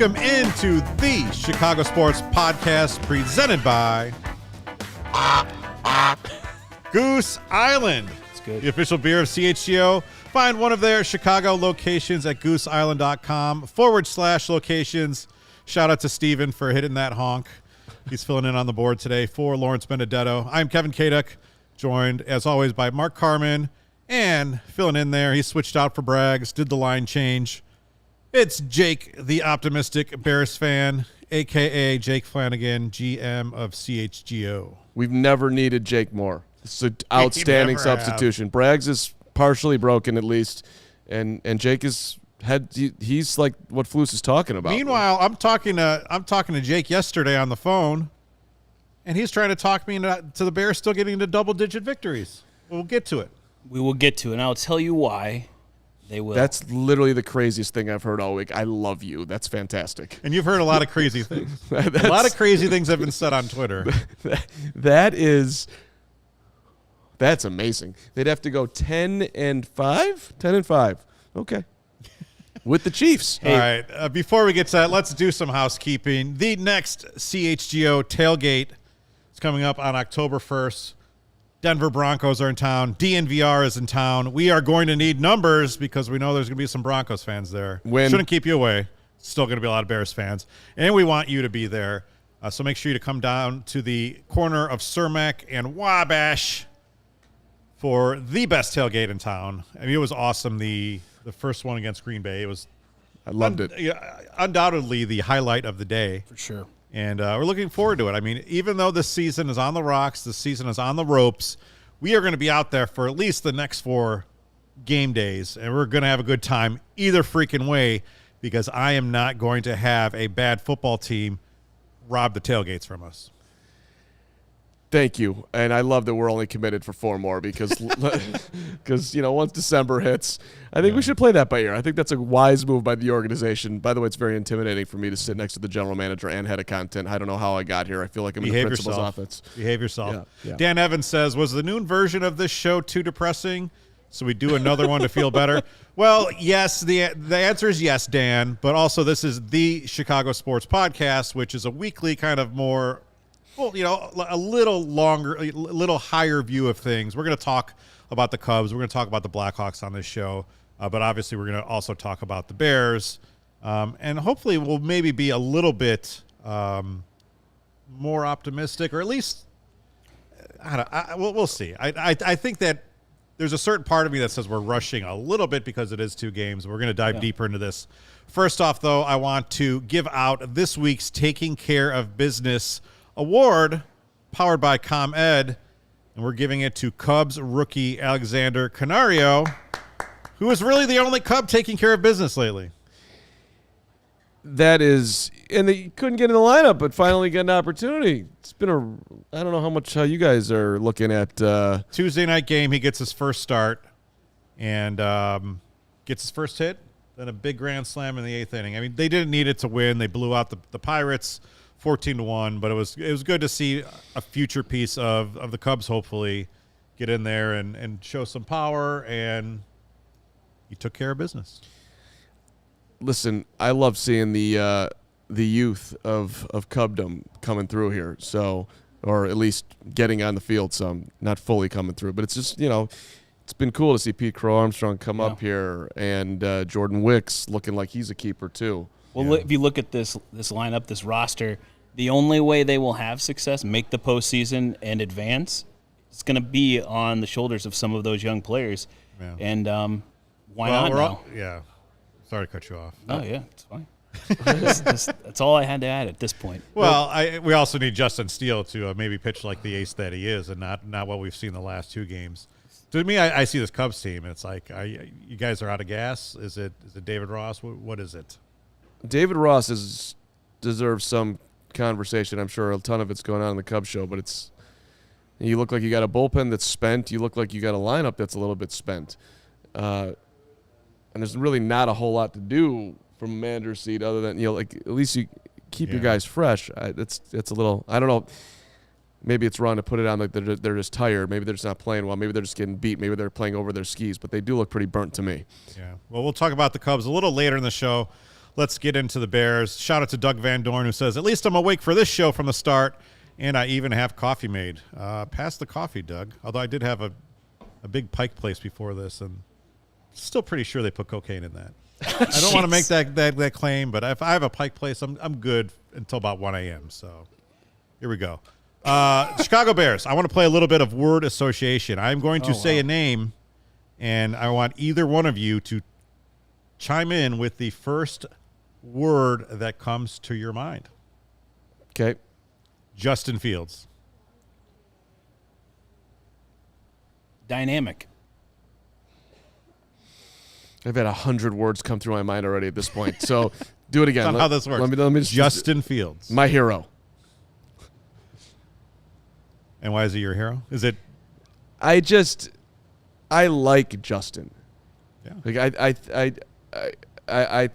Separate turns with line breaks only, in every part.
Welcome into the CHGO Sports Podcast presented by Goose Island.
It's good.
The official beer of CHGO. Find one of their Chicago locations at gooseisland.com/locations. Shout out to Steven for hitting that honk. He's filling in on the board today for Lawrence Benedetto. I'm Kevin Kaduk, joined as always by Mark Carman, and filling in there, he switched out for Braggs, did the line change. It's Jake, the optimistic Bears fan, a.k.a. Jake Flanagan, GM of CHGO.
We've never needed Jake more. It's an outstanding substitution. Braggs is partially broken at least, and Jake is he's like what Flus is talking about.
Meanwhile, I'm talking to Jake yesterday on the phone, and he's trying to talk me into the Bears still getting to double-digit victories. We'll get to it.
We will get to it, and I'll tell you why. They will.
That's literally the craziest thing I've heard all week. I love you. That's fantastic.
And you've heard a lot of crazy things. A lot of crazy things have been said on Twitter.
That's amazing. They'd have to go 10-5? 10-5. Okay. With the Chiefs.
Hey. All right. Before we get to that, let's do some housekeeping. The next CHGO tailgate is coming up on October 1st. Denver Broncos are in town. DNVR is in town. We are going to need numbers because we know there's going to be some Broncos fans there. Shouldn't keep you away. Still going to be a lot of Bears fans. And we want you to be there. So make sure you to come down to the corner of Cermak and Wabash for the best tailgate in town. I mean, it was awesome. The first one against Green Bay.
I loved it.
Undoubtedly the highlight of the day.
For sure.
And we're looking forward to it. I mean, even though this season is on the rocks, this season is on the ropes, we are going to be out there for at least the next 4 game days, and we're going to have a good time either freaking way because I am not going to have a bad football team rob the tailgates from us.
Thank you. And I love that we're only committed for 4 more because once December hits, I think we should play that by ear. I think that's a wise move by the organization. By the way, it's very intimidating for me to sit next to the general manager and head of content. I don't know how I got here. I feel like I'm in the principal's office.
Behave yourself.
Yeah.
Dan Evans says, was the noon version of this show too depressing? So we do another one to feel better? Well, yes, the answer is yes, Dan. But also this is the CHGO Sports Podcast, which is a weekly kind of more – well, a little longer, a little higher view of things. We're going to talk about the Cubs. We're going to talk about the Blackhawks on this show. But obviously, we're going to also talk about the Bears. And hopefully, we'll maybe be a little bit more optimistic, or at least, we'll see. I think that there's a certain part of me that says we're rushing a little bit because it is 2 games. We're going to dive deeper into this. First off, though, I want to give out this week's Taking Care of Business Award, powered by ComEd, and we're giving it to Cubs rookie Alexander Canario, who is really the only Cub taking care of business lately.
That is, and they couldn't get in the lineup, but finally get an opportunity. It's been I don't know how you guys are looking at.
Tuesday night game, he gets his first start and gets his first hit, then a big grand slam in the 8th inning. I mean, they didn't need it to win. They blew out the Pirates 14-1, but it was good to see a future piece of the Cubs hopefully get in there and show some power, and he took care of business.
Listen, I love seeing the youth of Cubdom coming through here, so, or at least getting on the field some, not fully coming through, but it's just, it's been cool to see Pete Crow-Armstrong come up here and Jordan Wicks looking like he's a keeper too.
Well, if you look at this lineup, this roster, the only way they will have success, make the postseason, and advance, it's going to be on the shoulders of some of those young players. Yeah. And why not now?
Sorry to cut you off.
Oh, yeah, it's fine. That's all I had to add at this point.
Well, we also need Justin Steele to maybe pitch like the ace that he is and not what we've seen the last 2 games. To me, I see this Cubs team, and it's like, you guys are out of gas? Is it David Ross? What is it?
David Ross deserves some conversation. I'm sure a ton of it's going on in the Cubs show, but you look like you got a bullpen that's spent. You look like you got a lineup that's a little bit spent. And there's really not a whole lot to do from a manager's seat other than, at least you keep your guys fresh. It's a little, I don't know. Maybe it's wrong to put it on like they're just tired. Maybe they're just not playing well. Maybe they're just getting beat. Maybe they're playing over their skis. But they do look pretty burnt to me.
Yeah. Well, we'll talk about the Cubs a little later in the show. let's get into the Bears. Shout out to Doug Van Dorn, who says, at least I'm awake for this show from the start, and I even have coffee made. Pass the coffee, Doug. Although I did have a big Pike place before this, and still pretty sure they put cocaine in that. I don't want to make that claim, but if I have a Pike place, I'm good until about 1 a.m. So here we go. Chicago Bears. I want to play a little bit of word association. I'm going to say a name, and I want either one of you to chime in with the first word that comes to your mind.
Okay.
Justin Fields.
Dynamic.
I've had 100 words come through my mind already at this point. So do it again.
That's not how this works.
Let me just,
Justin Fields.
my hero.
And why is he your hero? Is it?
I like Justin.
Yeah.
Like I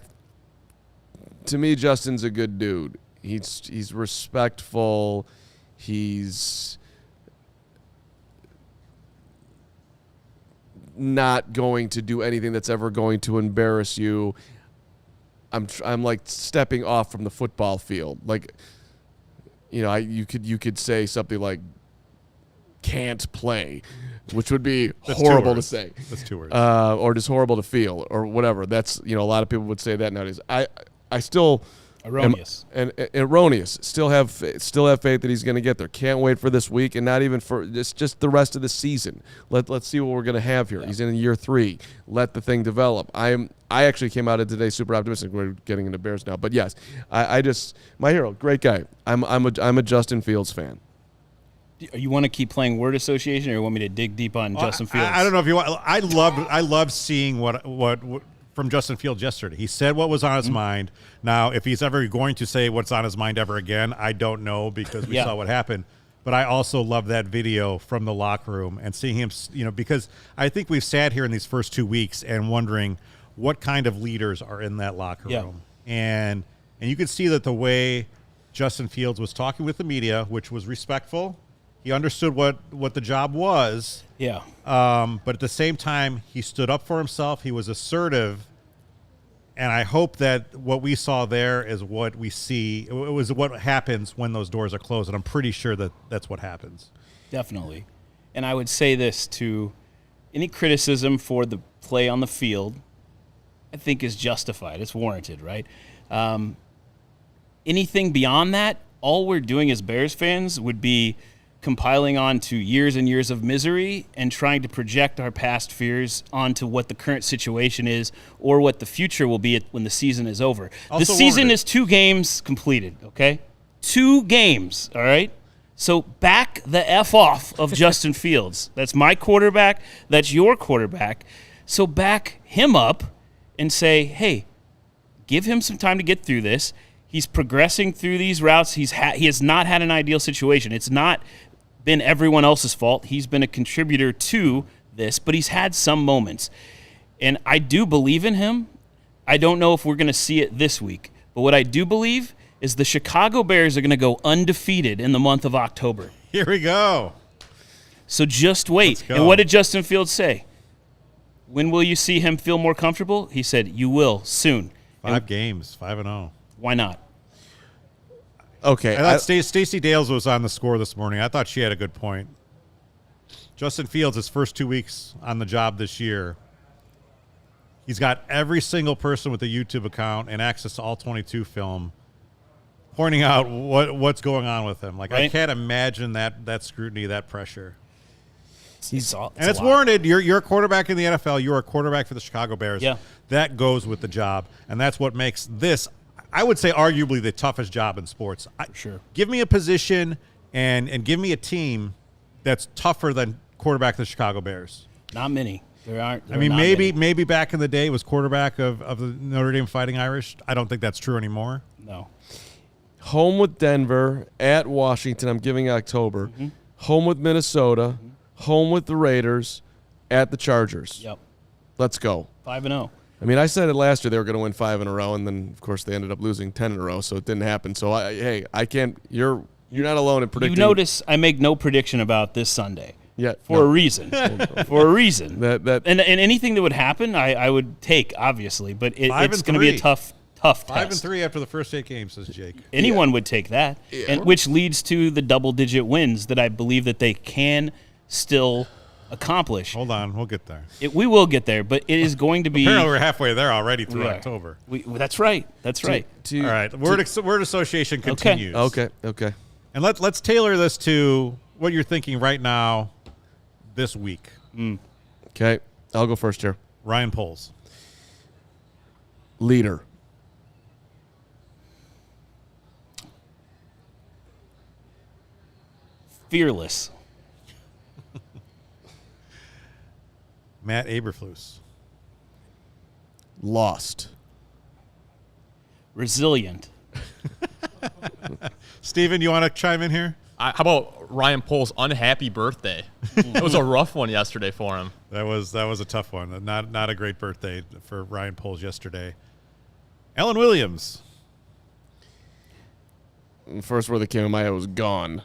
to me, Justin's a good dude. He's respectful. He's not going to do anything that's ever going to embarrass you. I'm like stepping off from the football field. Like, you know, you could say something like can't play, which would be horrible to say.
That's 2 words.
Or just horrible to feel or whatever. That's, you know, a lot of people would say that nowadays. I still
Erroneous.
and erroneous. Still have faith that he's going to get there. Can't wait for this week, and not even for just the rest of the season. Let's see what we're going to have here. Yeah. He's in year 3. Let the thing develop. I actually came out of today super optimistic. We're getting into Bears now, but yes, I just my hero, great guy. I'm a Justin Fields fan.
You want to keep playing word association, or you want me to dig deep on Justin Fields?
I don't know if you want. I loved seeing what from Justin Fields yesterday. He said what was on his mind. Now, if he's ever going to say what's on his mind ever again, I don't know, because we saw what happened. But I also love that video from the locker room and seeing him, you know, because I think we've sat here in these first 2 weeks and wondering what kind of leaders are in that locker room. And you could see that the way Justin Fields was talking with the media, which was respectful. He understood what the job was.
Yeah.
But at the same time, he stood up for himself. He was assertive. And I hope that what we saw there is what we see. It was what happens when those doors are closed. And I'm pretty sure that that's what happens.
Definitely. And I would say this to any criticism for the play on the field, I think is justified. It's warranted, right? Anything beyond that, all we're doing as Bears fans would be compiling onto years and years of misery and trying to project our past fears onto what the current situation is or what the future will be when the season is over. The season is 2 games completed, okay? 2 games, all right? So back the F off of Justin Fields. That's my quarterback. That's your quarterback. So back him up and say, hey, give him some time to get through this. He's progressing through these routes. He has not had an ideal situation. It's not been everyone else's fault. He's been a contributor to this, but he's had some moments. And I do believe in him. I don't know if we're going to see it this week, but what I do believe is the Chicago Bears are going to go undefeated in the month of October.
Here we go.
So just wait. And what did Justin Fields say? When will you see him feel more comfortable? He said, you will, soon.
5 games, 5-0.
Why not?
Okay.
I thought Stacey Dales was on the score this morning. I thought she had a good point. Justin Fields, his first 2 weeks on the job this year, he's got every single person with a YouTube account and access to all 22 film pointing out what's going on with him. Like, right? I can't imagine that scrutiny, that pressure. It's warranted. You're a quarterback in the NFL. You're a quarterback for the Chicago Bears.
Yeah.
That goes with the job, and that's what makes this, I would say, arguably the toughest job in sports.
Sure.
Give me a position and give me a team that's tougher than quarterback of the Chicago Bears.
Not many. There aren't.
I mean, maybe back in the day it was quarterback of the Notre Dame Fighting Irish. I don't think that's true anymore.
No.
Home with Denver, at Washington, I'm giving October. Mm-hmm. Home with Minnesota, home with the Raiders, at the Chargers.
Yep.
Let's go.
5-0.
I mean, I said it last year they were going to win 5 in a row, and then, of course, they ended up losing 10 in a row, so it didn't happen. So, I can't – you're not alone in predicting.
You notice I make no prediction about this Sunday.
Yeah.
For a reason. For a reason.
And
anything that would happen, I would take, obviously, but it's going to be a tough Tough
5 and 3 after the first 8 games, says Jake.
Anyone would take that, and which leads to the double-digit wins that I believe that they can still accomplish.
Hold on, we'll get there.
We will get there, but it is going to be.
Apparently, we're halfway there already through October.
That's right. That's right.
All right, word association continues.
Okay.
And let's tailor this to what you're thinking right now, this week.
Okay, I'll go first here.
Ryan Poles.
Leader.
Fearless.
Matt Eberflus.
Lost.
Resilient.
Steven, you want to chime in here?
How about Ryan Poles' unhappy birthday? It was a rough one yesterday for him.
That was a tough one. Not a great birthday for Ryan Poles yesterday. Ellen Williams.
The first word that came in my head was gone.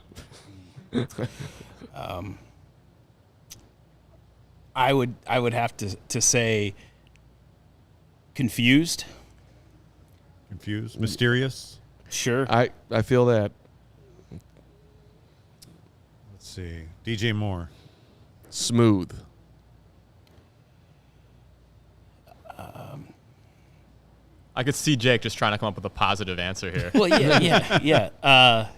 I would have to say confused.
Confused. Mysterious.
Sure.
I feel that.
Let's see. DJ Moore.
Smooth.
I could see Jake just trying to come up with a positive answer here.
Well, yeah.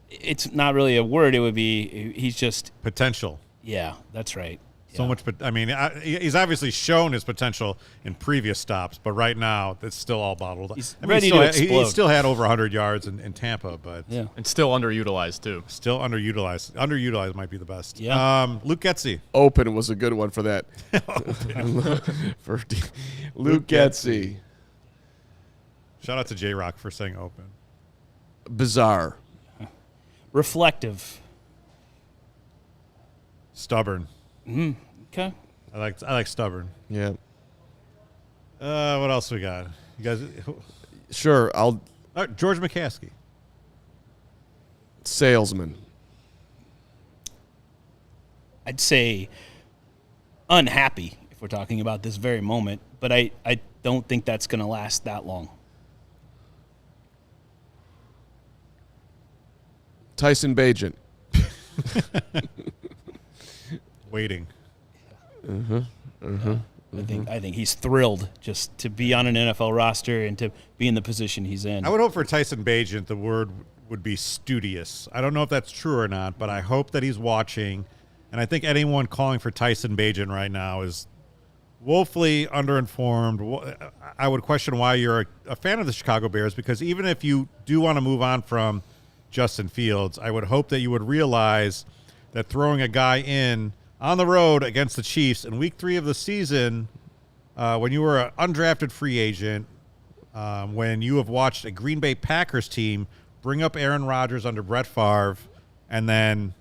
It's not really a word. It would be he's just
Potential.
Yeah, that's right.
So
Yeah.
much, I mean, he's obviously shown his potential in previous stops, but right now it's still all bottled up.
He's
I mean,
ready
he
to
he
explode.
still had over 100 yards in Tampa, but
Yeah.
And still underutilized, too.
still underutilized. Underutilized might be the best.
Yeah.
Luke Getsy.
Open was a good one for that. For Luke Getsy.
Shout out to J-Rock for saying open.
Bizarre.
Reflective.
Stubborn.
Okay.
I like stubborn.
Yeah.
What else we got? You guys?
Sure.
George McCaskey.
Salesman.
I'd say unhappy if we're talking about this very moment, but I don't think that's going to last that long.
Tyson Bagent.
Waiting.
I think he's thrilled just to be on an NFL roster and to be in the position he's in.
I would hope for Tyson Bagent the word would be studious. I don't know if that's true or not, but I hope that he's watching. And I think anyone calling for Tyson Bagent right now is woefully underinformed. I would question why you're a fan of the Chicago Bears, because even if you do want to move on from Justin Fields, I would hope that you would realize that throwing a guy in on the road against the Chiefs in week 3 of the season, when you were an undrafted free agent, when you have watched a Green Bay Packers team bring up Aaron Rodgers under Brett Favre, and then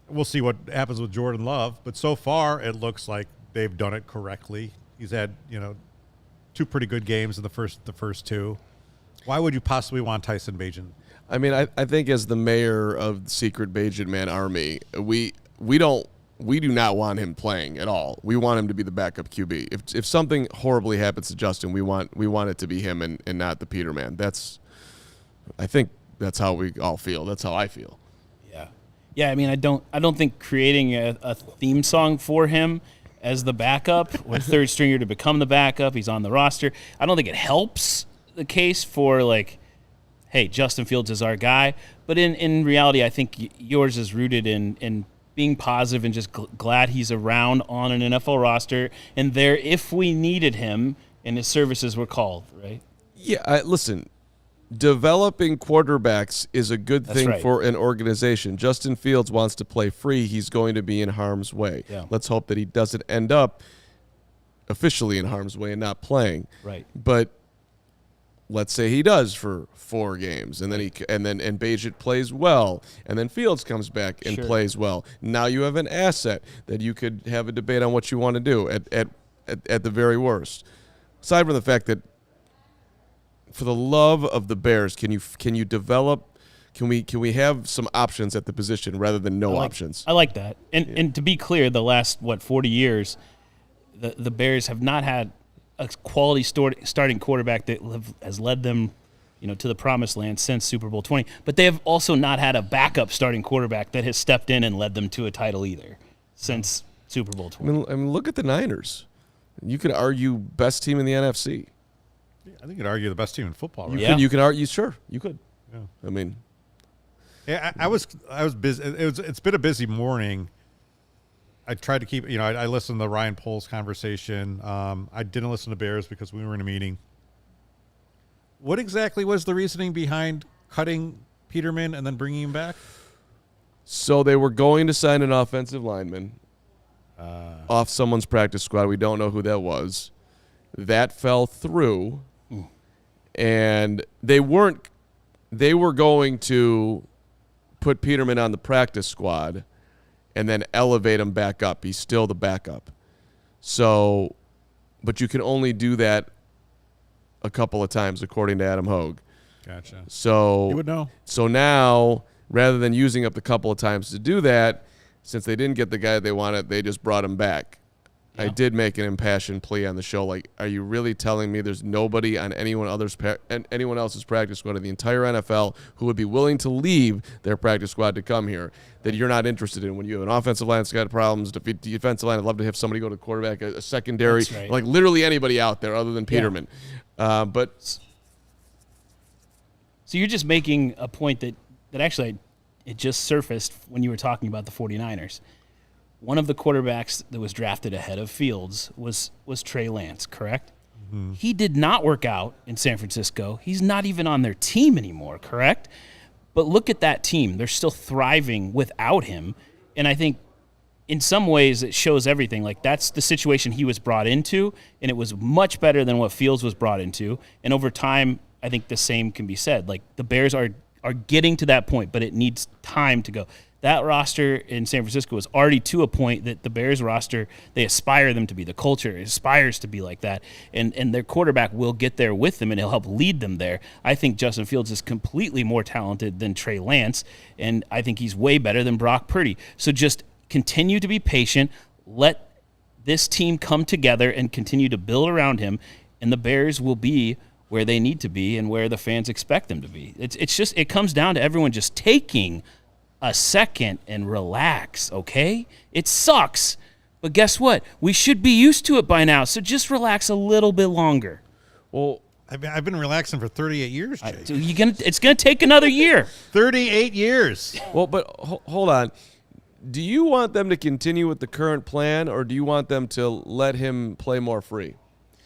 we'll see what happens with Jordan Love. But so far, it looks like they've done it correctly. He's had, 2 pretty good games in the first 2. Why would you possibly want Tyson Bagent?
I mean, I think as the mayor of the secret Bagent Man Army, we do not want him playing at all. We want him to be the backup QB. If something horribly happens to Justin, we want it to be him and not the Peterman. I think that's how we all feel. That's how I feel.
Yeah. I mean, I don't think creating a theme song for him as the backup or third stringer to become the backup, he's on the roster. I don't think it helps the case for hey, Justin Fields is our guy. But in reality, I think yours is rooted in being positive and just glad he's around on an NFL roster and there if we needed him and his services were called, right?
Yeah, listen, developing quarterbacks is a good thing
right.
for an organization. Justin Fields wants to play free. He's going to be in harm's way.
Yeah.
Let's hope that he doesn't end up officially in harm's way and not playing.
Right.
But let's say he does for 4 games, and then and Bagent plays well, and then Fields comes back and
Sure.
plays well. Now you have an asset that you could have a debate on what you want to do at the very worst. Aside from the fact that, for the love of the Bears, can you develop? Can we have some options at the position rather than no options?
I like that. And to be clear, the last 40 years, the Bears have not had a quality starting quarterback that has led them, to the promised land since Super Bowl 20. But they have also not had a backup starting quarterback that has stepped in and led them to a title either since Super Bowl 20.
I mean, look at the Niners. You could argue best team in the NFC.
I think you'd argue the best team in football. Right?
Yeah.
You could argue, sure, you could.
Yeah.
I mean,
yeah, I was busy. It's been a busy morning. I tried to keep, I listened to the Ryan Poles conversation. I didn't listen to Bears because we were in a meeting. What exactly was the reasoning behind cutting Peterman and then bringing him back?
so they were going to sign an offensive lineman off someone's practice squad. We don't know who that was. That fell through, and they were going to put Peterman on the practice squad and then elevate him back up. He's still the backup. So, but you can only do that a couple of times, according to Adam Hogue.
Gotcha.
So
You would know.
So now, rather than using up the couple of times to do that, since they didn't get the guy they wanted, they just brought him back. Yeah. I did make an impassioned plea on the show. Like, are you really telling me there's nobody on anyone else's practice squad in the entire NFL who would be willing to leave their practice squad to come here that you're not interested in? When you have an offensive line that's got problems, defensive line, I'd love to have somebody go to quarterback, a secondary,
right.
Like literally anybody out there other than Peterman. Yeah. So
you're just making a point that actually it just surfaced when you were talking about the 49ers. One of the quarterbacks that was drafted ahead of Fields was Trey Lance, correct? Mm-hmm. He did not work out in San Francisco. He's not even on their team anymore, correct? But look at that team. They're still thriving without him. And I think in some ways it shows everything. Like, that's the situation he was brought into, and it was much better than what Fields was brought into. And over time, I think the same can be said. Like, the Bears are getting to that point, but it needs time to go. That roster in San Francisco is already to a point that the Bears roster, they aspire them to be. The culture aspires to be like that. And their quarterback will get there with them, and he'll help lead them there. I think Justin Fields is completely more talented than Trey Lance, and I think he's way better than Brock Purdy. So just continue to be patient. Let this team come together and continue to build around him, and the Bears will be where they need to be and where the fans expect them to be. It comes down to everyone just taking a second and relax, okay? It sucks, but guess what? We should be used to it by now, so just relax a little bit longer.
Well,
I've been relaxing for 38 years, Jake.
It's going to take another year.
38 years.
Well, but hold on. Do you want them to continue with the current plan, or do you want them to let him play more free?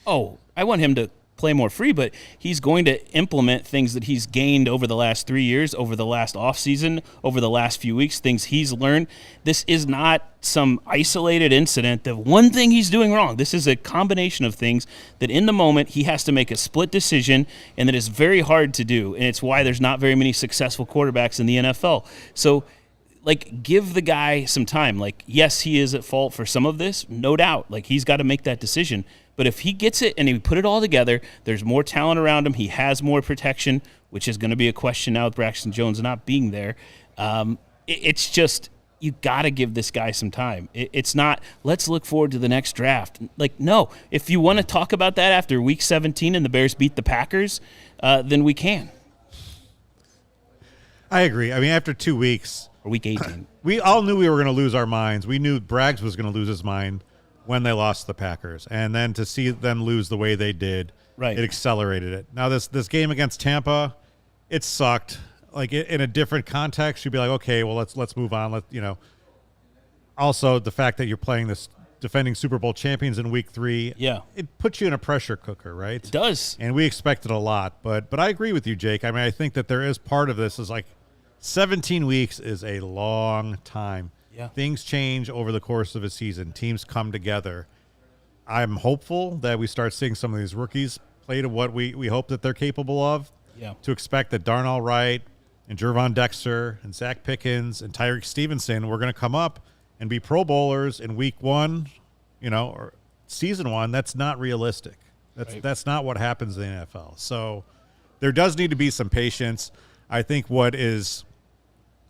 Oh, I want him to play more free, but he's going to implement things that he's gained over the last 3 years, over the last offseason, over the last few weeks, things he's learned. This is not some isolated incident, the one thing he's doing wrong. This is a combination of things that in the moment he has to make a split decision, and that is very hard to do, and it's why there's not very many successful quarterbacks in the NFL. So, like, give the guy some time. Like, yes, he is at fault for some of this, no doubt. Like, he's got to make that decision. But if he gets it and he put it all together, there's more talent around him. He has more protection, which is going to be a question now with Braxton Jones not being there. It's just, you got to give this guy some time. It's not, let's look forward to the next draft. Like, no. If you want to talk about that after Week 17 and the Bears beat the Packers, then we can.
I agree. I mean, after 2 weeks.
Or Week 18.
We all knew we were going to lose our minds. We knew Braggs was going to lose his mind when they lost the Packers. And then to see them lose the way they did,
right,
it accelerated it. Now, this game against Tampa, it sucked. Like, in a different context, you'd be like, okay, well, let's move on. Also, the fact that you're playing this defending Super Bowl champions in Week 3,
yeah,
it puts you in a pressure cooker, right?
It does.
And we expected a lot. But I agree with you, Jake. I mean, I think that there is part of this is like 17 weeks is a long time. Yeah. Things change over the course of a season. Teams come together. I'm hopeful that we start seeing some of these rookies play to what we hope that they're capable of.
Yeah.
To expect that Darnell Wright and Jervon Dexter and Zach Pickens and Tyreek Stevenson were going to come up and be Pro Bowlers in Week 1, or Season 1. That's not realistic. That's not what happens in the NFL. So there does need to be some patience. I think what is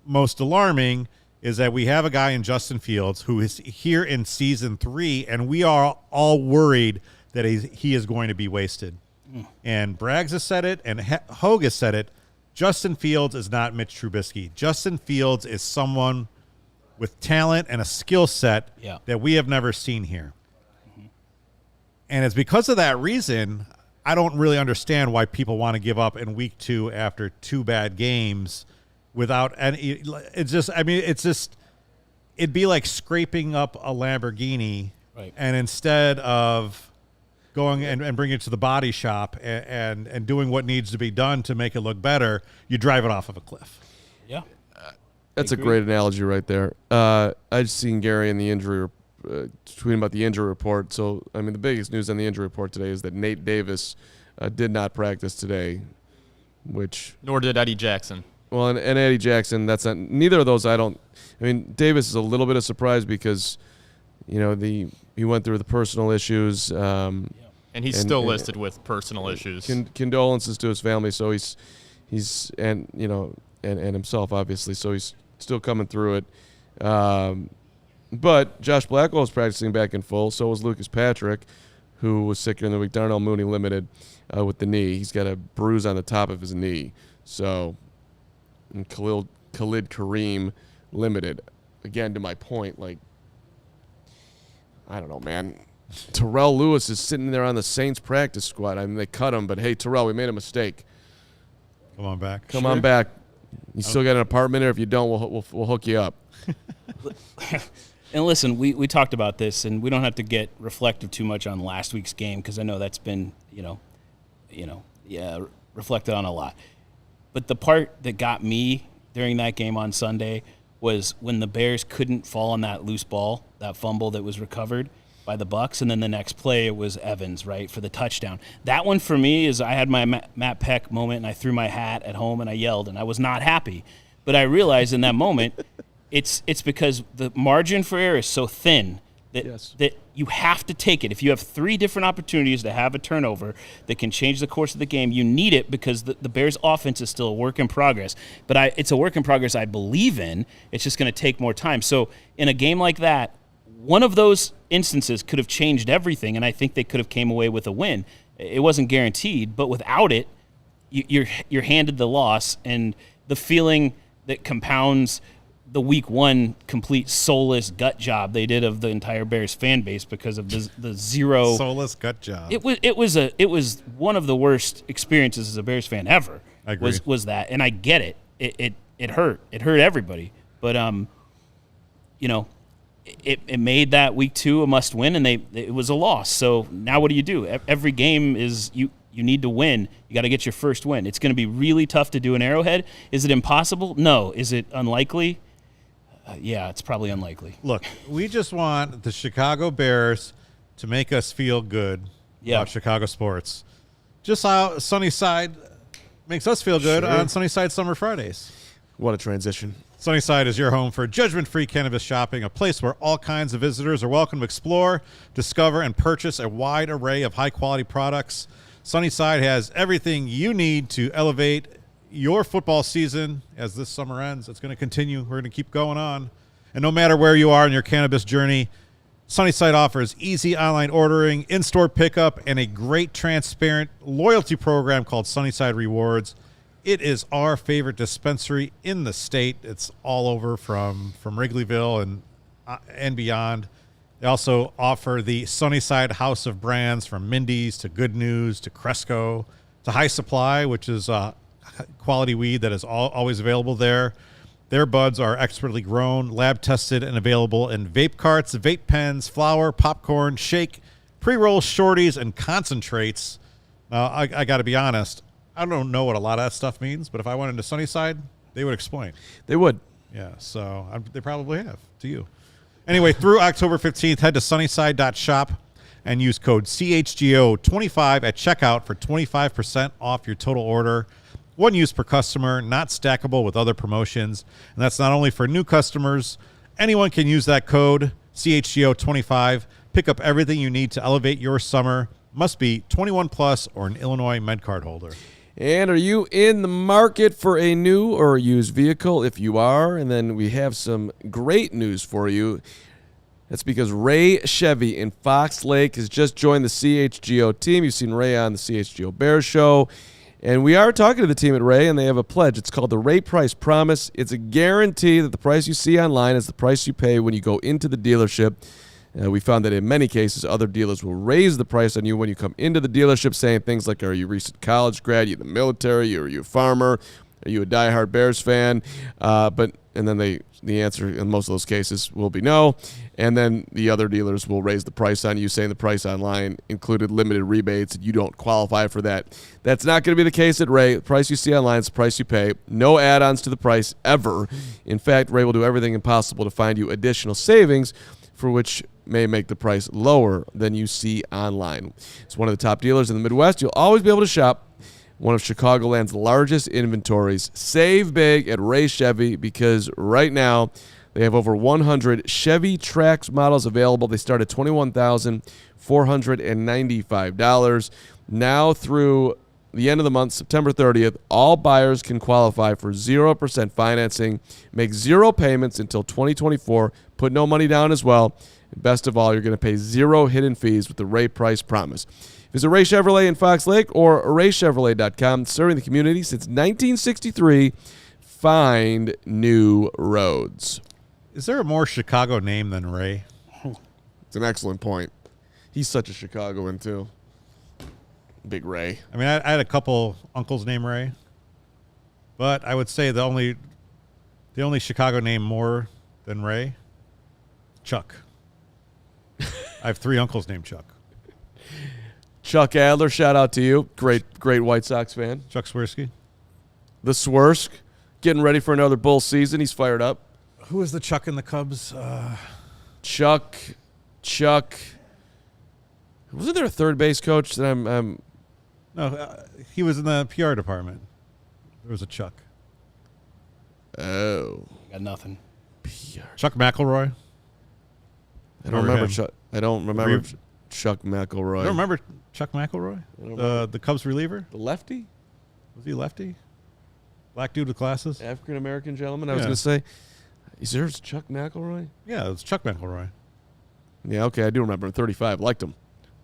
most alarming is that we have a guy in Justin Fields who is here in Season 3, and we are all worried that he is going to be wasted. And Braggs has said it, and Hogue has said it. Justin Fields is not Mitch Trubisky. Justin Fields is someone with talent and a skill set that we have never seen here. And it's because of that reason I don't really understand why people want to give up in week 2 after 2 bad games without any. It'd be like scraping up a Lamborghini,
right.
And instead of going and bringing it to the body shop and doing what needs to be done to make it look better, you drive it off of a cliff.
Yeah.
That's a great analogy right there. I just seen Gary in the injury tweeting about the injury report. So, I mean, the biggest news on the injury report today is that Nate Davis did not practice today, which...
Nor did Eddie Jackson.
Well, and Eddie Jackson, that's not... Neither of those, I mean, Davis is a little bit of surprise because, you know, he went through the personal issues.
And he's still listed with personal issues.
Condolences to his family. So he's and, you know, and himself, obviously. So he's still coming through it. But Josh Blackwell is practicing back in full. So was Lucas Patrick, who was sick during the week. Darnell Mooney limited with the knee. He's got a bruise on the top of his knee. So, and Khalid Kareem limited. Again, to my point, like, I don't know, man. Terrell Lewis is sitting there on the Saints practice squad. I mean, they cut him, but hey, Terrell, we made a mistake.
Come on back.
Come on back. You still got an apartment here? If you don't, we'll hook you up.
And listen, we talked about this, and we don't have to get reflective too much on last week's game because I know that's been, reflected on a lot. But the part that got me during that game on Sunday was when the Bears couldn't fall on that loose ball, that fumble that was recovered by the Bucs, and then the next play it was Evans, right, for the touchdown. That one for me is I had my Matt Peck moment, and I threw my hat at home and I yelled, and I was not happy. But I realized in that moment it's because the margin for error is so thin that you have to take it. If you have 3 different opportunities to have a turnover that can change the course of the game, you need it because the Bears' offense is still a work in progress. But it's a work in progress I believe in. It's just going to take more time. So in a game like that, one of those instances could have changed everything, and I think they could have came away with a win. It wasn't guaranteed, but without it, you're handed the loss, and the feeling that compounds the week 1 complete soulless gut job they did of the entire Bears fan base because of the zero
soulless gut job.
It was one of the worst experiences as a Bears fan ever.
I agree.
Was that, and I get it. It hurt. It hurt everybody. But it made that week 2 a must win, and it was a loss. So now what do? Every game is you need to win. You got to get your first win. It's going to be really tough to do in Arrowhead. Is it impossible? No. Is it unlikely? Yeah, it's probably unlikely.
Look, we just want the Chicago Bears to make us feel good about Chicago sports. Just how Sunnyside makes us feel good on Sunnyside Summer Fridays.
What a transition.
Sunnyside is your home for judgment-free cannabis shopping, a place where all kinds of visitors are welcome to explore, discover, and purchase a wide array of high-quality products. Sunnyside has everything you need to elevate your football season. As this summer ends, it's going to continue. We're going to keep going on. And no matter where you are in your cannabis journey, Sunnyside offers easy online ordering, in-store pickup, and a great transparent loyalty program called Sunnyside Rewards. It is our favorite dispensary in the state. It's all over from Wrigleyville and beyond. They also offer the Sunnyside House of Brands, from Mindy's to Good News to Cresco to High Supply, which is quality weed that is always available there. Their buds are expertly grown, lab tested, and available in vape carts, vape pens, flour, popcorn, shake, pre-roll shorties, and concentrates. Now, I got to be honest, I don't know what a lot of that stuff means, but if I went into Sunnyside, they would explain.
They would.
Yeah, so they probably have to you. Anyway, through October 15th, head to sunnyside.shop and use code CHGO25 at checkout for 25% off your total order. 1 use per customer, not stackable with other promotions. And that's not only for new customers. Anyone can use that code, CHGO25. Pick up everything you need to elevate your summer. Must be 21 plus or an Illinois MedCard holder.
And are you in the market for a new or used vehicle? If you are, and then we have some great news for you. That's because Ray Chevy in Fox Lake has just joined the CHGO team. You've seen Ray on the CHGO Bears show. And we are talking to the team at Ray, and they have a pledge. It's called the Ray Price Promise. It's a guarantee that the price you see online is the price you pay when you go into the dealership. We found that in many cases, other dealers will raise the price on you when you come into the dealership, saying things like, are you a recent college grad, are you in the military, are you a farmer, are you a diehard Bears fan? And then the answer in most of those cases will be no. And then the other dealers will raise the price on you, saying the price online included limited rebates and you don't qualify for that. That's not going to be the case at Ray. The price you see online is the price you pay. No add-ons to the price ever. In fact, Ray will do everything impossible to find you additional savings, for which may make the price lower than you see online. It's one of the top dealers in the Midwest. You'll always be able to shop one of Chicagoland's largest inventories. Save big at Ray Chevy, because right now they have over 100 Chevy Trax models available. They start at $21,495. Now through the end of the month, September 30th, all buyers can qualify for 0% financing, make 0 payments until 2024, put no money down as well. And best of all, you're going to pay 0 hidden fees with the Ray Price Promise. Visit Ray Chevrolet in Fox Lake or raychevrolet.com. Serving the community since 1963. Find new roads.
Is there a more Chicago name than Ray?
It's an excellent point. He's such a Chicagoan, too. Big Ray.
I mean, I had a couple uncles named Ray, but I would say the only Chicago name more than Ray, Chuck. I have 3 uncles named Chuck.
Chuck Adler, shout out to you. Great White Sox fan.
Chuck Swirsky.
The Swersk, getting ready for another Bull season. He's fired up.
Who is the Chuck in the Cubs?
Chuck. Wasn't there a third base coach that I'm
No, he was in the PR department. There was a Chuck.
Oh.
Got nothing.
PR.
Chuck McElroy.
I don't remember Chuck. I don't remember Chuck McElroy.
You don't remember Chuck McElroy? The Cubs reliever?
The lefty?
Was he lefty? Black dude with glasses?
African-American gentleman, I was going to say. Is there Chuck McElroy?
Yeah, it was Chuck McElroy.
Yeah, okay, I do remember him. 35. Liked him.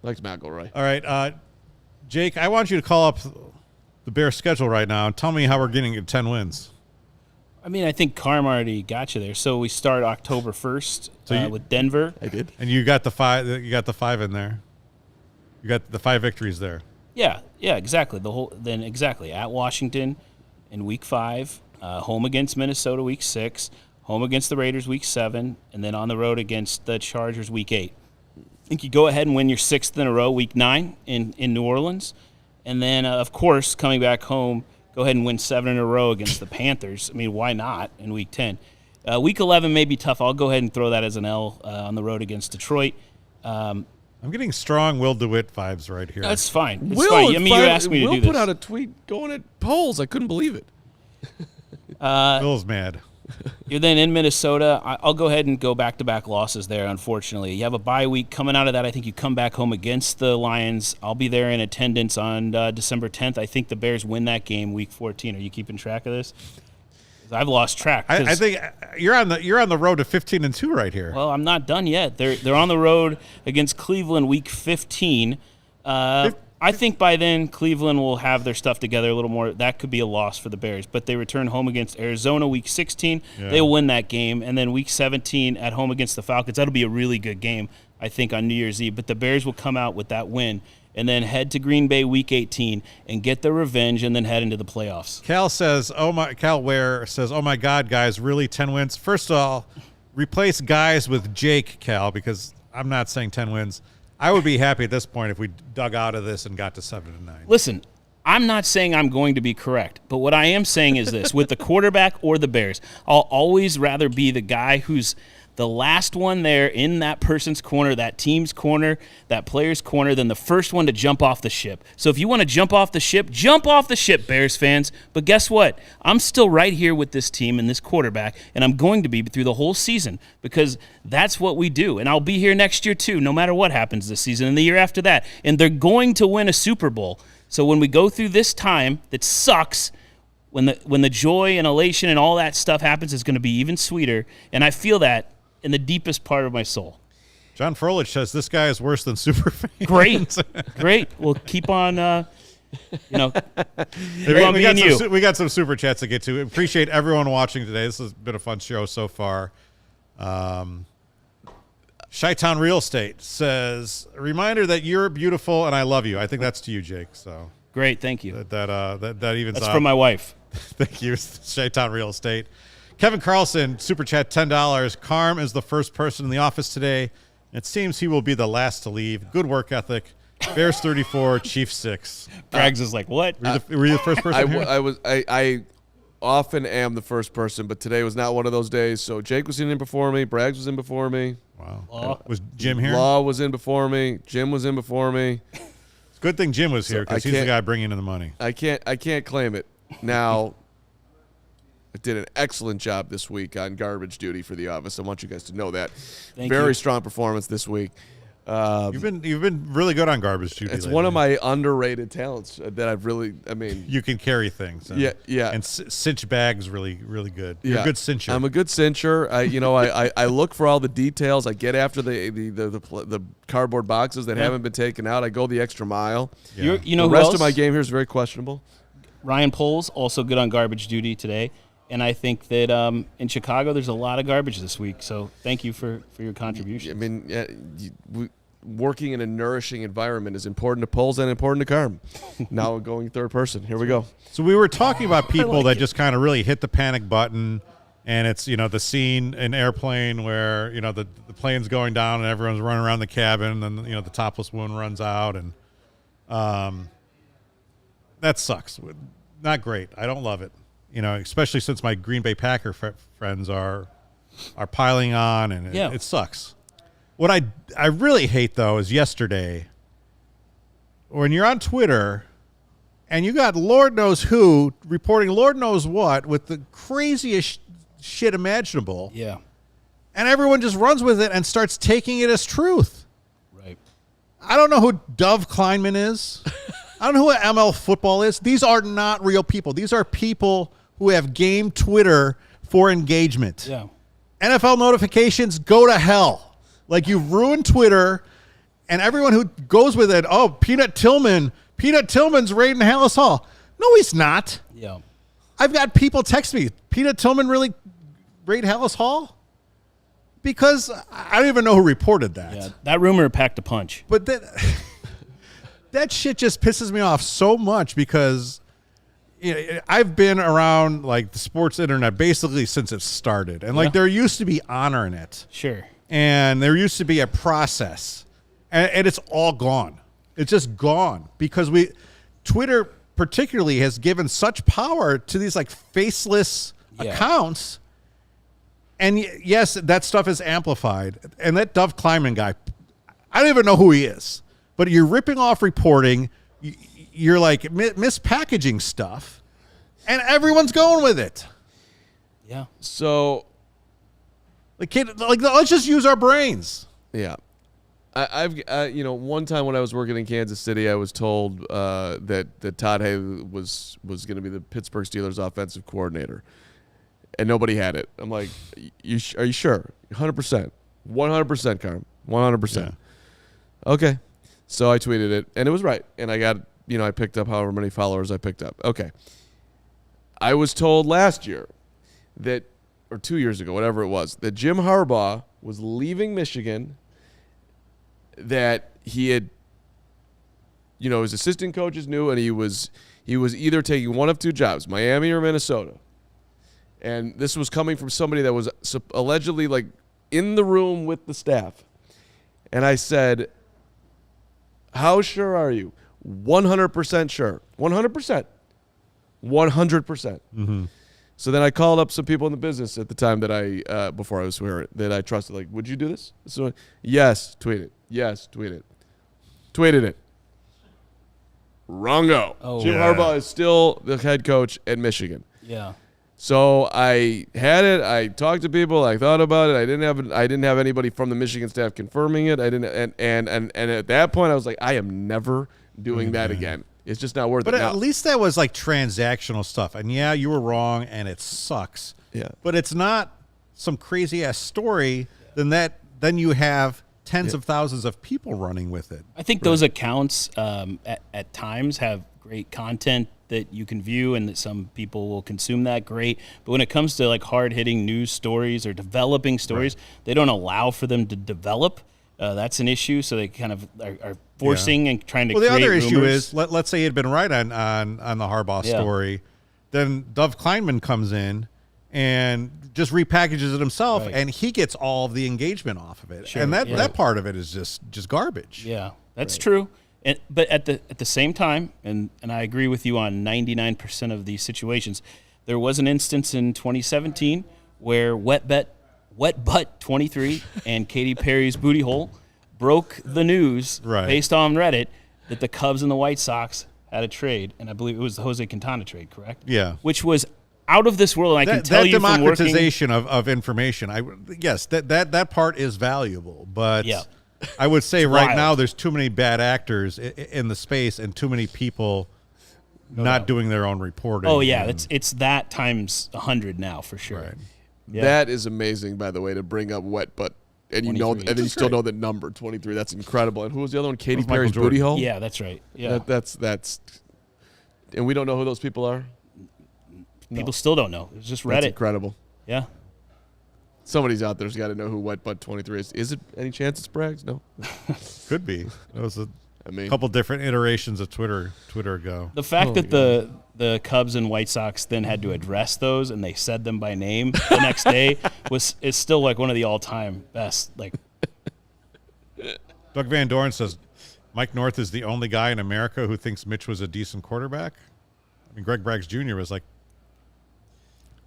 Liked McElroy.
All right, Jake, I want you to call up the Bears schedule right now and tell me how we're getting at 10 wins.
I mean, I think Carm already got you there. So we start October 1st with Denver.
I did.
And you got the 5. You got the 5 in there. You got the 5 victories there.
Yeah, exactly. Exactly at Washington in Week 5, home against Minnesota Week 6, home against the Raiders Week 7, and then on the road against the Chargers Week 8. I think you go ahead and win your 6th in a row, Week 9 in New Orleans, and then of course coming back home, go ahead and win 7 in a row against the Panthers. I mean, why not in Week 10? Week 11 may be tough. I'll go ahead and throw that as an L on the road against Detroit.
I'm getting strong Will DeWitt vibes right here.
That's fine. It's fine. I mean, you asked me to do this.
Will put out a tweet going at polls. I couldn't believe it.
Will's mad.
You're then in Minnesota. I'll go ahead and go back-to-back losses there, unfortunately. You have a bye week. Coming out of that, I think you come back home against the Lions. I'll be there in attendance on December 10th. I think the Bears win that game Week 14. Are you keeping track of this? I've lost track.
I think you're on the road to 15-2 right here.
Well, I'm not done yet. They're on the road against Cleveland Week 15. I think by then Cleveland will have their stuff together a little more. That could be a loss for the Bears. But they return home against Arizona Week 16. Yeah. They'll win that game. And then Week 17 at home against the Falcons. That'll be a really good game, I think, on New Year's Eve. But the Bears will come out with that win and then head to Green Bay Week 18 and get their revenge and then head into the playoffs.
Cal Ware says, oh, my God, guys, really 10 wins? First of all, replace guys with Jake, Cal, because I'm not saying 10 wins. I would be happy at this point if we dug out of this and got to 7-9.
Listen, I'm not saying I'm going to be correct, but what I am saying is this. With the quarterback or the Bears, I'll always rather be the guy who's the last one there in that person's corner, that team's corner, that player's corner, than the first one to jump off the ship. So if you want to jump off the ship, Bears fans. But guess what? I'm still right here with this team and this quarterback, and I'm going to be through the whole season because that's what we do. And I'll be here next year too, no matter what happens this season and the year after that. And they're going to win a Super Bowl. So when we go through this time that sucks, when the joy and elation and all that stuff happens, it's going to be even sweeter. And I feel that in the deepest part of my soul.
John Froelich says this guy is worse than Superfan.
Great. We'll keep on,
we got some super chats to get to. Appreciate everyone watching today. This has been a fun show so far. Chi-Town Real Estate says, a reminder that you're beautiful and I love you. I think that's to you, Jake. So
great. Thank you.
That evens
That's
out.
from my wife.
Thank you, Chi-Town Real Estate. Kevin Carlson, super chat, $10. Carm is the first person in the office today. It seems he will be the last to leave. Good work ethic. Bears 34, Chiefs 6.
Braggs is like, what?
Were you the first person here?
I often am the first person, but today was not one of those days. So Jake was in before me. Braggs was in before me.
Wow. Was Jim here?
Law was in before me. Jim was in before me.
It's a good thing Jim was here because he's the guy bringing in the money.
I can't claim it. Now, I did an excellent job this week on garbage duty for the office. I want you guys to know that. Very strong performance this week.
You've been really good on garbage duty.
It's
lately.
one of my underrated talents that I've really.
You can carry things.
Yeah.
And cinch bags really good. You're a good cincher.
I'm a good cincher. I look for all the details. I get after the cardboard boxes that haven't been taken out. I go the extra mile.
Yeah.
The rest of my game here is very questionable.
Ryan Poles, also good on garbage duty today. And I think that in Chicago, there's a lot of garbage this week. So thank you for your contribution.
I mean, working in a nourishing environment is important to Poles and important to Carm. Now going third person. Here we go.
So we were talking about people that just kind of really hit the panic button. And it's, the scene in Airplane where, the plane's going down and everyone's running around the cabin. And, the topless woman runs out. And that sucks. Not great. I don't love it. Especially since my Green Bay Packer friends are piling on, and it sucks. What I really hate, though, is yesterday when you're on Twitter and you got Lord knows who reporting Lord knows what with the craziest shit imaginable.
Yeah.
And everyone just runs with it and starts taking it as truth.
Right.
I don't know who Dove Kleinman is. I don't know who ML Football is. These are not real people. These are people who have game Twitter for engagement.
Yeah.
NFL notifications, go to hell. Like, you ruined Twitter, and everyone who goes with it, Peanut Tillman's raiding Hallis Hall. No, he's not.
Yeah.
I've got people text me, Peanut Tillman really raid Hallis Hall? Because I don't even know who reported that.
Yeah, that rumor packed a punch.
But that shit just pisses me off so much because I've been around like the sports internet basically since it started. And there used to be honor in it.
Sure.
And there used to be a process. And it's all gone. It's just gone because Twitter particularly has given such power to these like faceless accounts. And yes, that stuff is amplified. And that Dove Kleinman guy, I don't even know who he is. But you're ripping off reporting. You're like mispackaging stuff, and everyone's going with it.
Yeah.
So,
let's just use our brains.
Yeah. I've one time when I was working in Kansas City, I was told that Todd Haley was going to be the Pittsburgh Steelers offensive coordinator, and nobody had it. I'm like, are you sure? 100%, 100%, Carm, 100%. Okay. So I tweeted it, and it was right. And I got, I picked up however many followers I picked up. Okay. I was told last year or 2 years ago, whatever it was, that Jim Harbaugh was leaving Michigan, that he had, his assistant coaches knew, and he was either taking one of two jobs, Miami or Minnesota. And this was coming from somebody that was allegedly like in the room with the staff. And I said, how sure are you? 100% sure. 100%. 100%.
Mm-hmm.
So then I called up some people in the business at the time that before I was swearing, that I trusted. Like, would you do this? So, yes, tweet it. Yes, tweet it. Tweeted it. Wrongo. Jim Harbaugh is still the head coach at Michigan.
Yeah.
So I had it. I talked to people. I thought about it. I didn't have anybody from the Michigan staff confirming it. I didn't. And at that point, I was like, I am never doing that again. It's just not worth it.
But at least that was like transactional stuff. And yeah, you were wrong, and it sucks.
Yeah.
But it's not some crazy ass story. Then you have tens of thousands of people running with it.
I think those accounts at times have great content that you can view and that some people will consume that great. But when it comes to like hard-hitting news stories or developing stories, they don't allow for them to develop. That's an issue. So they kind of are forcing and trying to create
the other
rumors.
issue is, let's say he had been right on the Harbaugh story. Then Dov Kleinman comes in and just repackages it himself, and he gets all of the engagement off of it. Sure, and that part of it is just garbage.
Yeah, that's true. But at the same time, and I agree with you on 99% of these situations, there was an instance in 2017 where Wet Butt 23 and Katy Perry's Booty Hole broke the news based on Reddit that the Cubs and the White Sox had a trade, and I believe it was the Jose Quintana trade, correct?
Yeah.
Which was out of this world, and I can tell you from working...
That democratization of information, that part is valuable, but I would say right now there's too many bad actors in the space and too many people not doing their own reporting.
Oh, yeah, it's that times 100 now, for sure.
Right.
Yeah. That is amazing, by the way, to bring up Wet Butt. And you know, and then you still know the number 23. That's incredible. And who was the other one? Katy Perry's Booty Hole.
Yeah, that's right. Yeah,
that's. And we don't know who those people are.
People still don't know. It's just Reddit.
That's incredible.
Yeah.
Somebody's out there's got to know who Wet Butt 23 is. Is it any chance it's Braggs? No.
Could be. That was a couple different iterations of Twitter ago.
The fact that the Cubs and White Sox then had to address those and they said them by name the next day is still like one of the all-time best. Like,
Doug Van Doren says Mike North is the only guy in America who thinks Mitch was a decent quarterback. I mean, Greg Braggs Jr. was like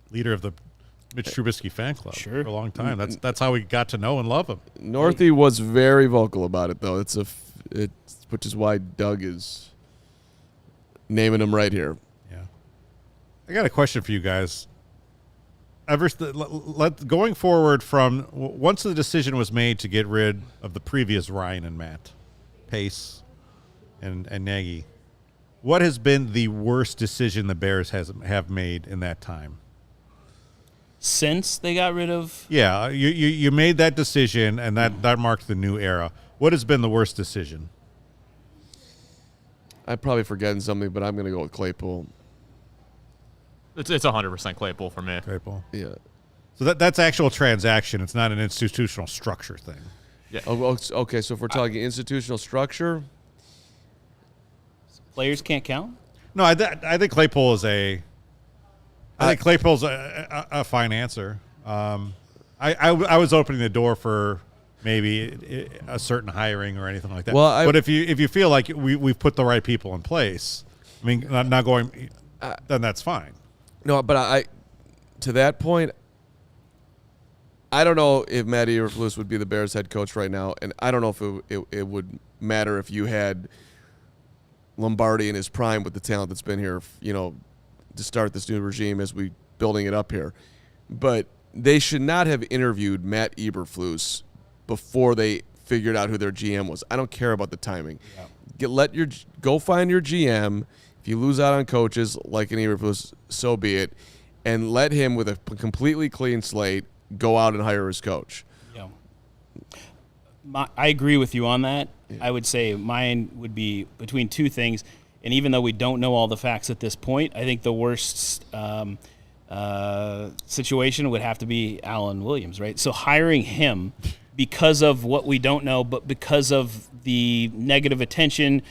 leader of the Mitch Trubisky fan club for a long time. That's how we got to know and love him.
Northie was very vocal about it, though. Which is why Doug is naming him right here.
Yeah. I got a question for you guys. Going forward from once the decision was made to get rid of the previous Ryan and Matt, Pace and Nagy, what has been the worst decision the Bears have made in that time?
Since they got rid of...
Yeah, you made that decision, and that marked the new era. What has been the worst decision?
I'm probably forgetting something, but I'm going to go with Claypool.
It's 100% Claypool for me.
Claypool.
Yeah.
So that's actual transaction. It's not an institutional structure thing.
Yeah.
Okay, so if we're talking institutional structure...
Players can't count?
No, I think Claypool is I think Claypool's a financer. I was opening the door for maybe a certain hiring or anything like that.
Well,
but if you feel like we've put the right people in place, I mean, not going, then that's fine.
No, but to that point, I don't know if Matt Eberflus would be the Bears head coach right now, and I don't know if it would matter if you had Lombardi in his prime with the talent that's been here, to start this new regime as we building it up here. But they should not have interviewed Matt Eberflus before they figured out who their GM was. I don't care about the timing. Yeah. Go find your GM. If you lose out on coaches like an Eberflus, so be it. And let him, with a completely clean slate, go out and hire his coach.
Yeah. I agree with you on that. Yeah. I would say mine would be between two things. And even though we don't know all the facts at this point, I think the worst situation would have to be Alan Williams, right? So hiring him because of what we don't know, but because of the negative attention,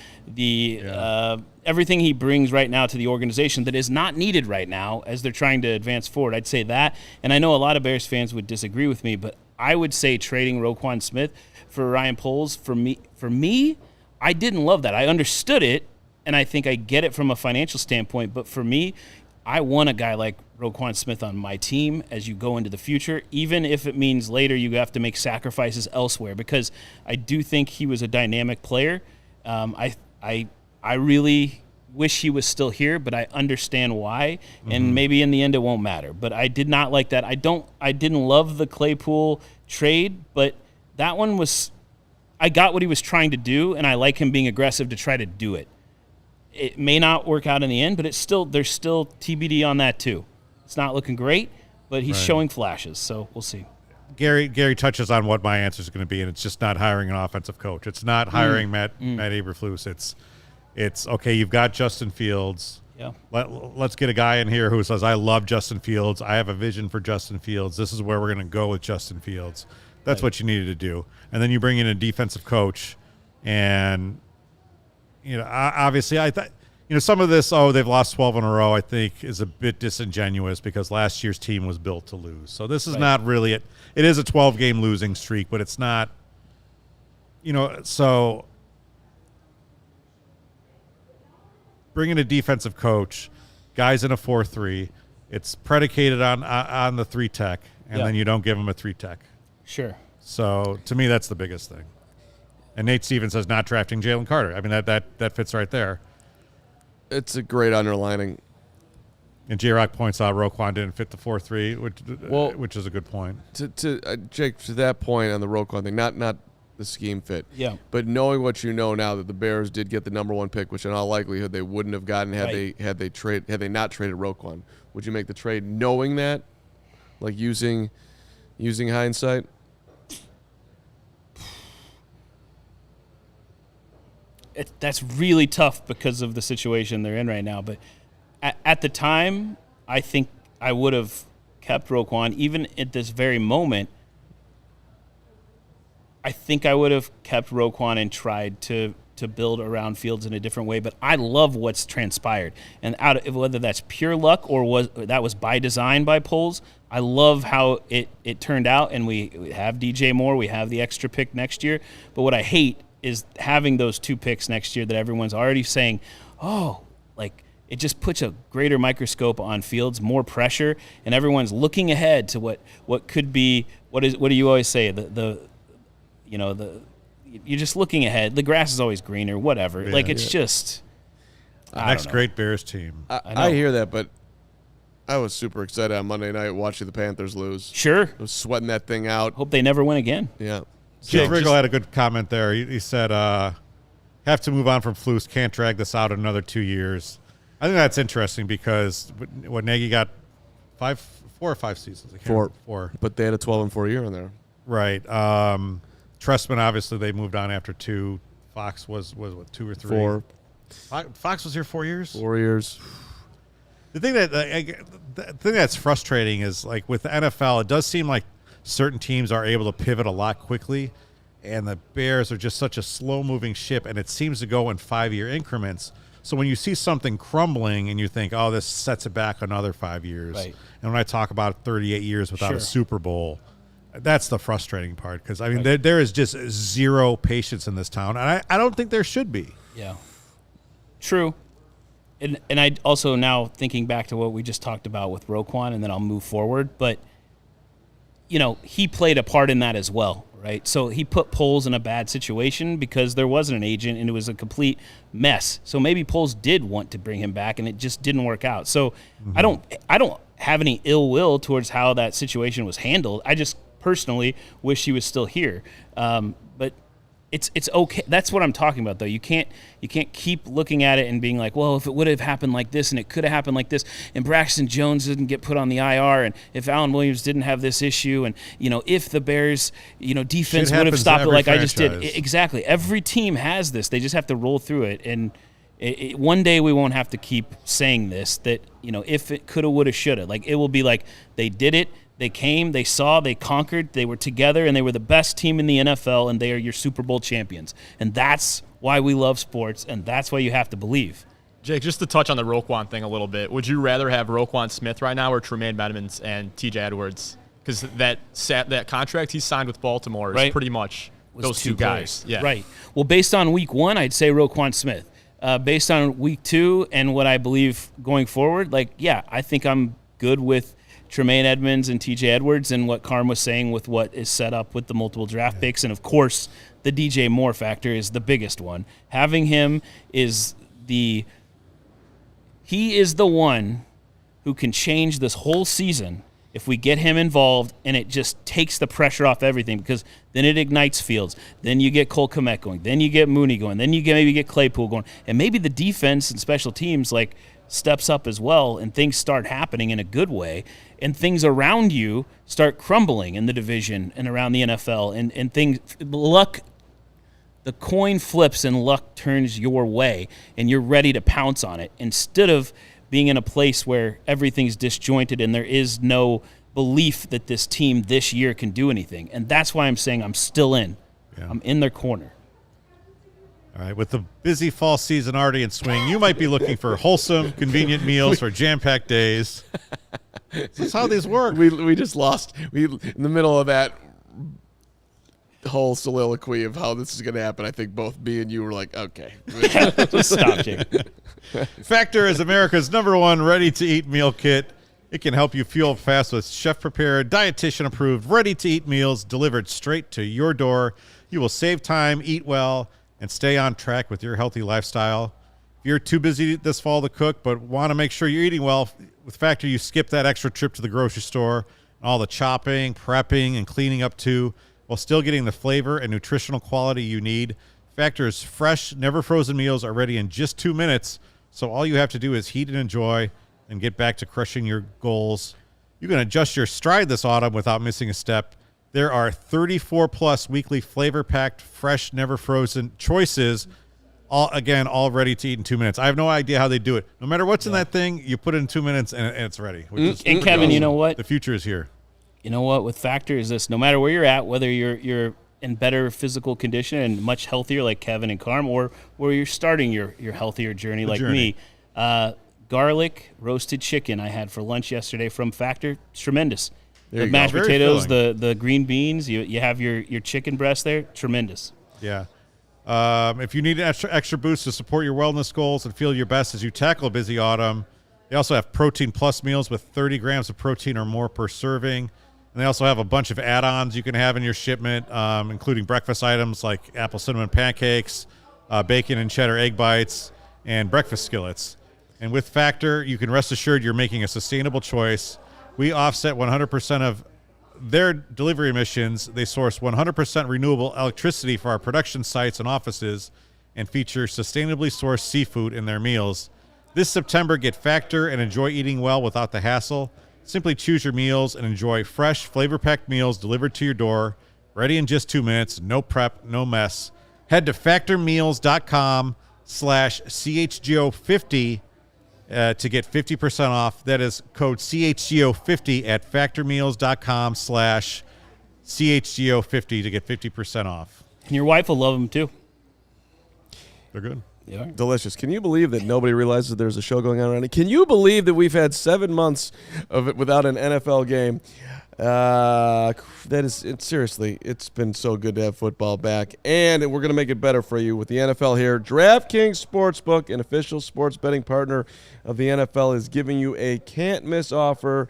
everything he brings right now to the organization that is not needed right now as they're trying to advance forward. I'd say that. And I know a lot of Bears fans would disagree with me, but I would say trading Roquan Smith for Ryan Poles, for me, I didn't love that. I understood it. And I think I get it from a financial standpoint, but for me, I want a guy like Roquan Smith on my team as you go into the future, even if it means later you have to make sacrifices elsewhere, because I do think he was a dynamic player. I really wish he was still here, but I understand why, and maybe in the end it won't matter. But I did not like that. I didn't love the Claypool trade, but that one was – I got what he was trying to do, and I like him being aggressive to try to do it. It may not work out in the end, but there's still TBD on that too. It's not looking great, but he's showing flashes, so we'll see.
Gary touches on what my answer is going to be, and it's just not hiring an offensive coach. It's not hiring Matt Eberflus. It's okay. You've got Justin Fields.
Yeah.
Let's get a guy in here who says, I love Justin Fields. I have a vision for Justin Fields. This is where we're going to go with Justin Fields. That's what you needed to do. And then you bring in a defensive coach, and obviously I thought. Some of this, they've lost 12 in a row, I think, is a bit disingenuous because last year's team was built to lose. So this is not really it. It is a 12-game losing streak, but it's not, so bring in a defensive coach, guys in a 4-3. It's predicated on the 3-tech, and then you don't give them a 3-tech.
Sure.
So to me, that's the biggest thing. And Nate Stevens says not drafting Jalen Carter. I mean, that fits right there.
It's a great underlining.
And J-Rock points out Roquan didn't fit the 4-3, which is a good point.
Jake, to that point on the Roquan thing, not the scheme fit.
Yeah.
But knowing what you know now that the Bears did get the number 1 pick, which in all likelihood they wouldn't have gotten had they not traded Roquan. Would you make the trade knowing that? Like using hindsight?
That's really tough because of the situation they're in right now. But at the time, I think I would have kept Roquan. Even at this very moment, I think I would have kept Roquan and tried to build around Fields in a different way. But I love what's transpired. And whether that's pure luck or that was by design by Poles, I love how it turned out. And we have DJ Moore. We have the extra pick next year. But what I hate is having those 2 picks next year that everyone's already saying, it just puts a greater microscope on Fields, more pressure, and everyone's looking ahead to what could be. What do you always say? You're just looking ahead. The grass is always greener. Whatever.
Yeah,
it's just
next great Bears team.
I hear that, but I was super excited on Monday night watching the Panthers lose.
Sure.
I was sweating that thing out.
Hope they never win again.
Yeah.
Jake Riggle had a good comment there. He said, have to move on from Flus. Can't drag this out another 2 years. I think that's interesting because what Nagy got 4 or 5 seasons. Four.
But they had a 12-4 year in there.
Right. Trestman, obviously, they moved on after 2. Fox was what, 2 or 3?
4.
Fox was here 4 years?
4 years.
The thing that's frustrating is, like, with the NFL, it does seem like certain teams are able to pivot a lot quickly, and the Bears are just such a slow-moving ship, and it seems to go in 5-year increments. So when you see something crumbling and you think, oh, this sets it back another 5 years,
right.
And when I talk about 38 years without a Super Bowl, that's the frustrating part because, I mean,
right.
there is just zero patience in this town, and I don't think there should be.
Yeah. True. And I also now thinking back to what we just talked about with Roquan, and then I'll move forward, but he played a part in that as well, right? So he put Poles in a bad situation because there wasn't an agent and it was a complete mess. So maybe Poles did want to bring him back and it just didn't work out. So I don't have any ill will towards how that situation was handled. I just personally wish he was still here. But it's okay. That's what I'm talking about, though. You can't keep looking at it and being like, well, if it would have happened like this and it could have happened like this, and Braxton Jones didn't get put on the IR, and if Alan Williams didn't have this issue, and if the Bears, defense would have stopped it like I just did. Exactly. Every team has this. They just have to roll through it, and one day we won't have to keep saying this. That if it coulda, woulda, shoulda. Like it will be like they did it. They came, they saw, they conquered, they were together, and they were the best team in the NFL, and they are your Super Bowl champions. And that's why we love sports, and that's why you have to believe.
Jake, just to touch on the Roquan thing a little bit, would you rather have Roquan Smith right now or Tremaine Edmonds and TJ Edwards? Because that contract he signed with Baltimore is pretty much those two guys. Yeah.
Right. Well, based on week 1, I'd say Roquan Smith. Based on week 2 and what I believe going forward, I think I'm good with Tremaine Edmonds and TJ Edwards and what Carm was saying with what is set up with the multiple draft picks. And, of course, the DJ Moore factor is the biggest one. Having him he is the one who can change this whole season if we get him involved, and it just takes the pressure off everything because then it ignites Fields. Then you get Cole Kmet going. Then you get Mooney going. Then you maybe get Claypool going. And maybe the defense and special teams, steps up as well and things start happening in a good way and things around you start crumbling in the division and around the NFL and things, luck, the coin flips and luck turns your way and you're ready to pounce on it instead of being in a place where everything's disjointed and there is no belief that this team this year can do anything. And that's why I'm saying I'm still in. Yeah. I'm in their corner.
All right, with the busy fall season already in swing, you might be looking for wholesome, convenient meals for jam-packed days. This is how these work.
We just lost. In the middle of that whole soliloquy of how this is going to happen, I think both me and you were like, okay.
Just stop, Jake.
Factor is America's #1 ready-to-eat meal kit. It can help you fuel fast with chef-prepared, dietitian-approved, ready-to-eat meals delivered straight to your door. You will save time, eat well, and stay on track with your healthy lifestyle. If you're too busy this fall to cook but want to make sure you're eating well, with Factor you skip that extra trip to the grocery store, all the chopping, prepping, and cleaning up too, while still getting the flavor and nutritional quality you need. Factor's fresh, never frozen meals are ready in just 2 minutes, so all you have to do is heat and enjoy and get back to crushing your goals. You can adjust your stride this autumn without missing a step. There are 34-plus weekly flavor-packed, fresh, never frozen choices, all ready to eat in 2 minutes. I have no idea how they do it. No matter what's in that thing, you put it in 2 minutes and it's ready.
And Kevin, awesome. You know what?
The future is here.
You know what? With Factor is this: no matter where you're at, whether you're in better physical condition and much healthier like Kevin and Carm, or where you're starting your healthier journey like me, garlic roasted chicken I had for lunch yesterday from Factor. It's tremendous. The mashed potatoes, the green beans, you have your chicken breast there. Tremendous.
Yeah. If you need an extra boost to support your wellness goals and feel your best as you tackle a busy autumn, they also have Protein Plus meals with 30 grams of protein or more per serving. And they also have a bunch of add-ons you can have in your shipment, including breakfast items like apple cinnamon pancakes, bacon and cheddar egg bites, and breakfast skillets. And with Factor, you can rest assured you're making a sustainable choice. We offset 100% of their delivery emissions. They source 100% renewable electricity for our production sites and offices and feature sustainably sourced seafood in their meals. This September, get Factor and enjoy eating well without the hassle. Simply choose your meals and enjoy fresh, flavor-packed meals delivered to your door, ready in just 2 minutes, no prep, no mess. Head to factormeals.com/CHGO50 to get 50% off. That is code CHGO50 at factormeals.com/CHGO50 to get 50% off.
And your wife will love them too.
They're good.
Yeah.
Delicious. Can you believe that nobody realizes there's a show going on around it? Can you believe that we've had 7 months of it without an NFL game? Seriously, it's been so good to have football back, and we're going to make it better for you with the NFL here. DraftKings Sportsbook, an official sports betting partner of the NFL, is giving you a can't-miss offer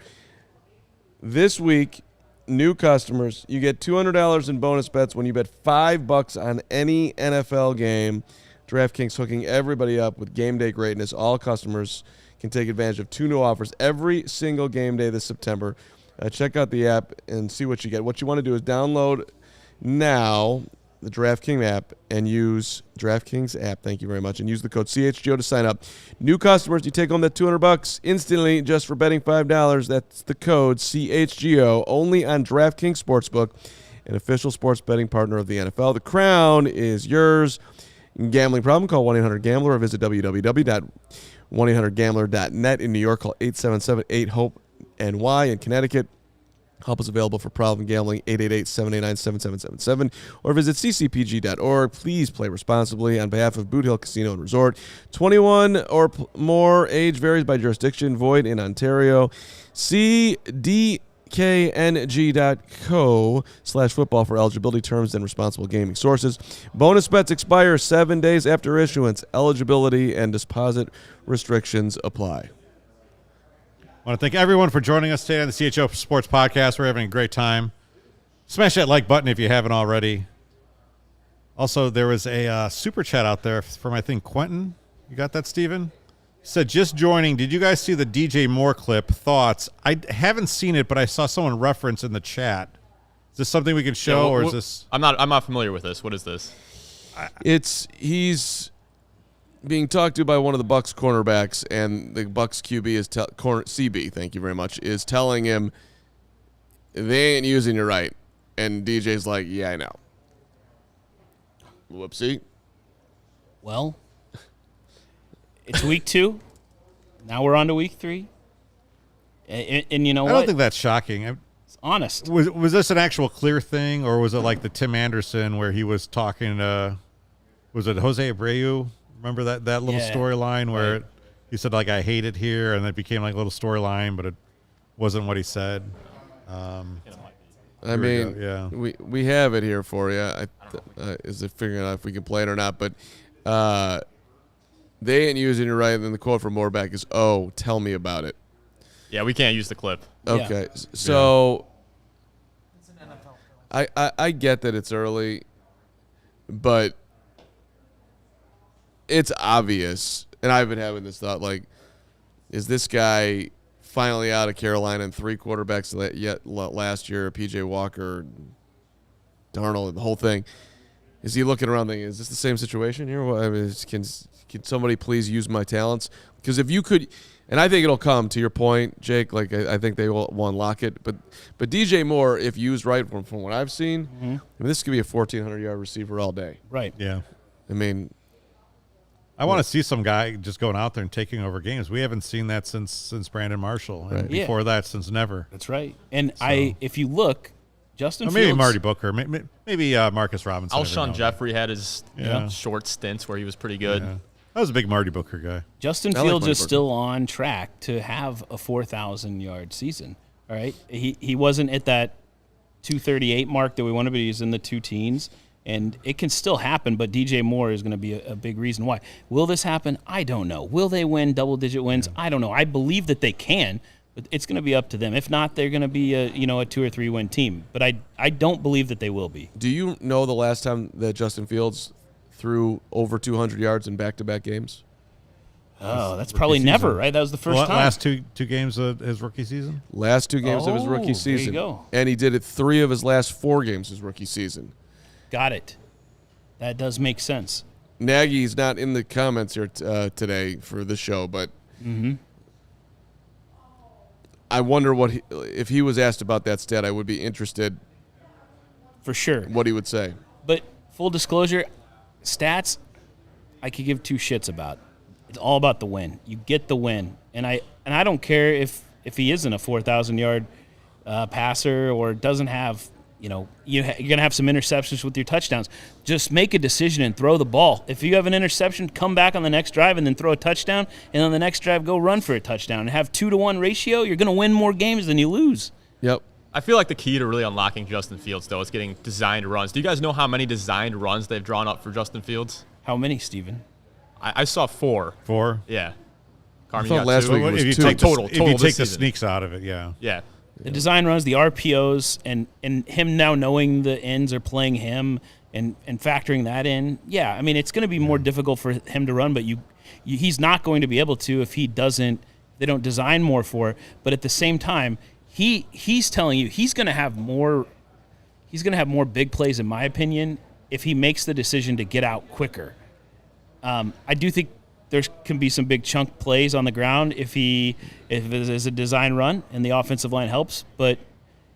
this week. New customers, you get $200 in bonus bets when you bet $5 on any NFL game. DraftKings hooking everybody up with game day greatness. All customers can take advantage of 2 new offers every single game day this September. Check out the app and see what you get. What you want to do is download now the DraftKings app and use DraftKings app. Thank you very much. And use the code CHGO to sign up. New customers, you take home that $200 instantly just for betting $5. That's the code CHGO only on DraftKings Sportsbook, an official sports betting partner of the NFL. The crown is yours. Gambling problem? Call 1-800-GAMBLER or visit www.1800gambler.net. In New York, call 877-8-HOPE-NY. In Connecticut, help is available for problem gambling, 888-789-7777, or visit ccpg.org. Please play responsibly on behalf of Boot Hill Casino and Resort. 21 or more, age varies by jurisdiction, void in Ontario. KNG.co/football for eligibility terms and responsible gaming sources. Bonus bets expire 7 days after issuance. Eligibility and deposit restrictions apply.
I want to thank everyone for joining us today on the CHGO Sports Podcast. We're having a great time. Smash that like button if you haven't already. Also, there was a super chat out there from, I think, Quentin. You got that, Steven? Said, just joining. Did you guys see the DJ Moore clip? Thoughts? I haven't seen it, but I saw someone reference in the chat. Is this something we can show, or is this?
I'm not familiar with this. What is this?
He's being talked to by one of the Bucks cornerbacks, and the Bucks QB is CB. Thank you very much. Is telling him they ain't using you right, and DJ's like, "Yeah, I know." Whoopsie.
Well, it's week 2. Now we're on to week 3. And you know what?
I don't think that's shocking.
It's honest.
Was this an actual clear thing, or was it like the Tim Anderson where he was talking to, was it Jose Abreu? Remember that little storyline where he said, like, I hate it here, and it became like a little storyline, but it wasn't what he said.
I mean, we have it here for you. Is it figuring out if we can play it or not? But they ain't using it right. And then the quote from Moorback is, "Oh, tell me about it."
Yeah, we can't use the clip.
Okay, so I get that it's early, but it's obvious, and I've been having this thought, like, is this guy finally out of Carolina and 3 quarterbacks last year, P.J. Walker, Darnold, the whole thing, is he looking around thinking, is this the same situation here? Well, I mean, can somebody please use my talents? Because if you could, and I think it'll come, to your point, Jake, like I think they will unlock it, but DJ Moore, if used right from what I've seen, I mean, this could be a 1,400-yard receiver all day.
Right.
Yeah.
I mean,
I want to see some guy just going out there and taking over games. We haven't seen that since Brandon Marshall, and before that, since never.
That's right. And if you look, Justin
maybe
Fields,
Marty Booker, maybe Marcus Robinson.
Alshon Jeffrey had his short stints where he was pretty good.
Yeah. I was a big Marty Booker guy.
Justin Fields is still on track to have a 4,000-yard season. All right, he wasn't at that 238 mark that we wanted, but he's in the 2 teens. And it can still happen, but DJ Moore is going to be a big reason why. Will this happen? I don't know. Will they win double-digit wins? I don't know. I believe that they can, but it's going to be up to them. If not, they're going to be a 2 or 3 win team. But I don't believe that they will be.
Do you know the last time that Justin Fields threw over 200 yards in back-to-back games?
Oh, that's probably never, right? That was the first time.
Last two games of his rookie season?
Last 2 games of his rookie season.
There you go.
And he did it 3 of his last 4 games his rookie season.
Got it. That does make sense.
Nagy's not in the comments here today for the show, but I wonder if he was asked about that stat, I would be interested.
For sure.
What he would say.
But full disclosure, stats, I could give 2 shits about. It's all about the win. You get the win, and I don't care if he isn't a 4,000-yard passer or doesn't have. You're going to have some interceptions with your touchdowns. Just make a decision and throw the ball. If you have an interception, come back on the next drive and then throw a touchdown, and on the next drive go run for a touchdown. And have 2-to-1 ratio, you're going to win more games than you lose.
Yep.
I feel like the key to really unlocking Justin Fields, though, is getting designed runs. Do you guys know how many designed runs they've drawn up for Justin Fields?
How many, Steven?
I saw 4.
4?
Yeah. Carman,
I thought last week was 2.
Total
If you take
this
the
season.
sneaks out of it, yeah.
Yeah.
The design runs, the RPOs, and him now knowing the ends are playing him and factoring that in. Yeah, I mean, it's going to be more difficult for him to run, but he's not going to be able to if they don't design more for it. But at the same time, he's telling you he's going to have more big plays, in my opinion, if he makes the decision to get out quicker. I do think there can be some big chunk plays on the ground if it is a design run and the offensive line helps. But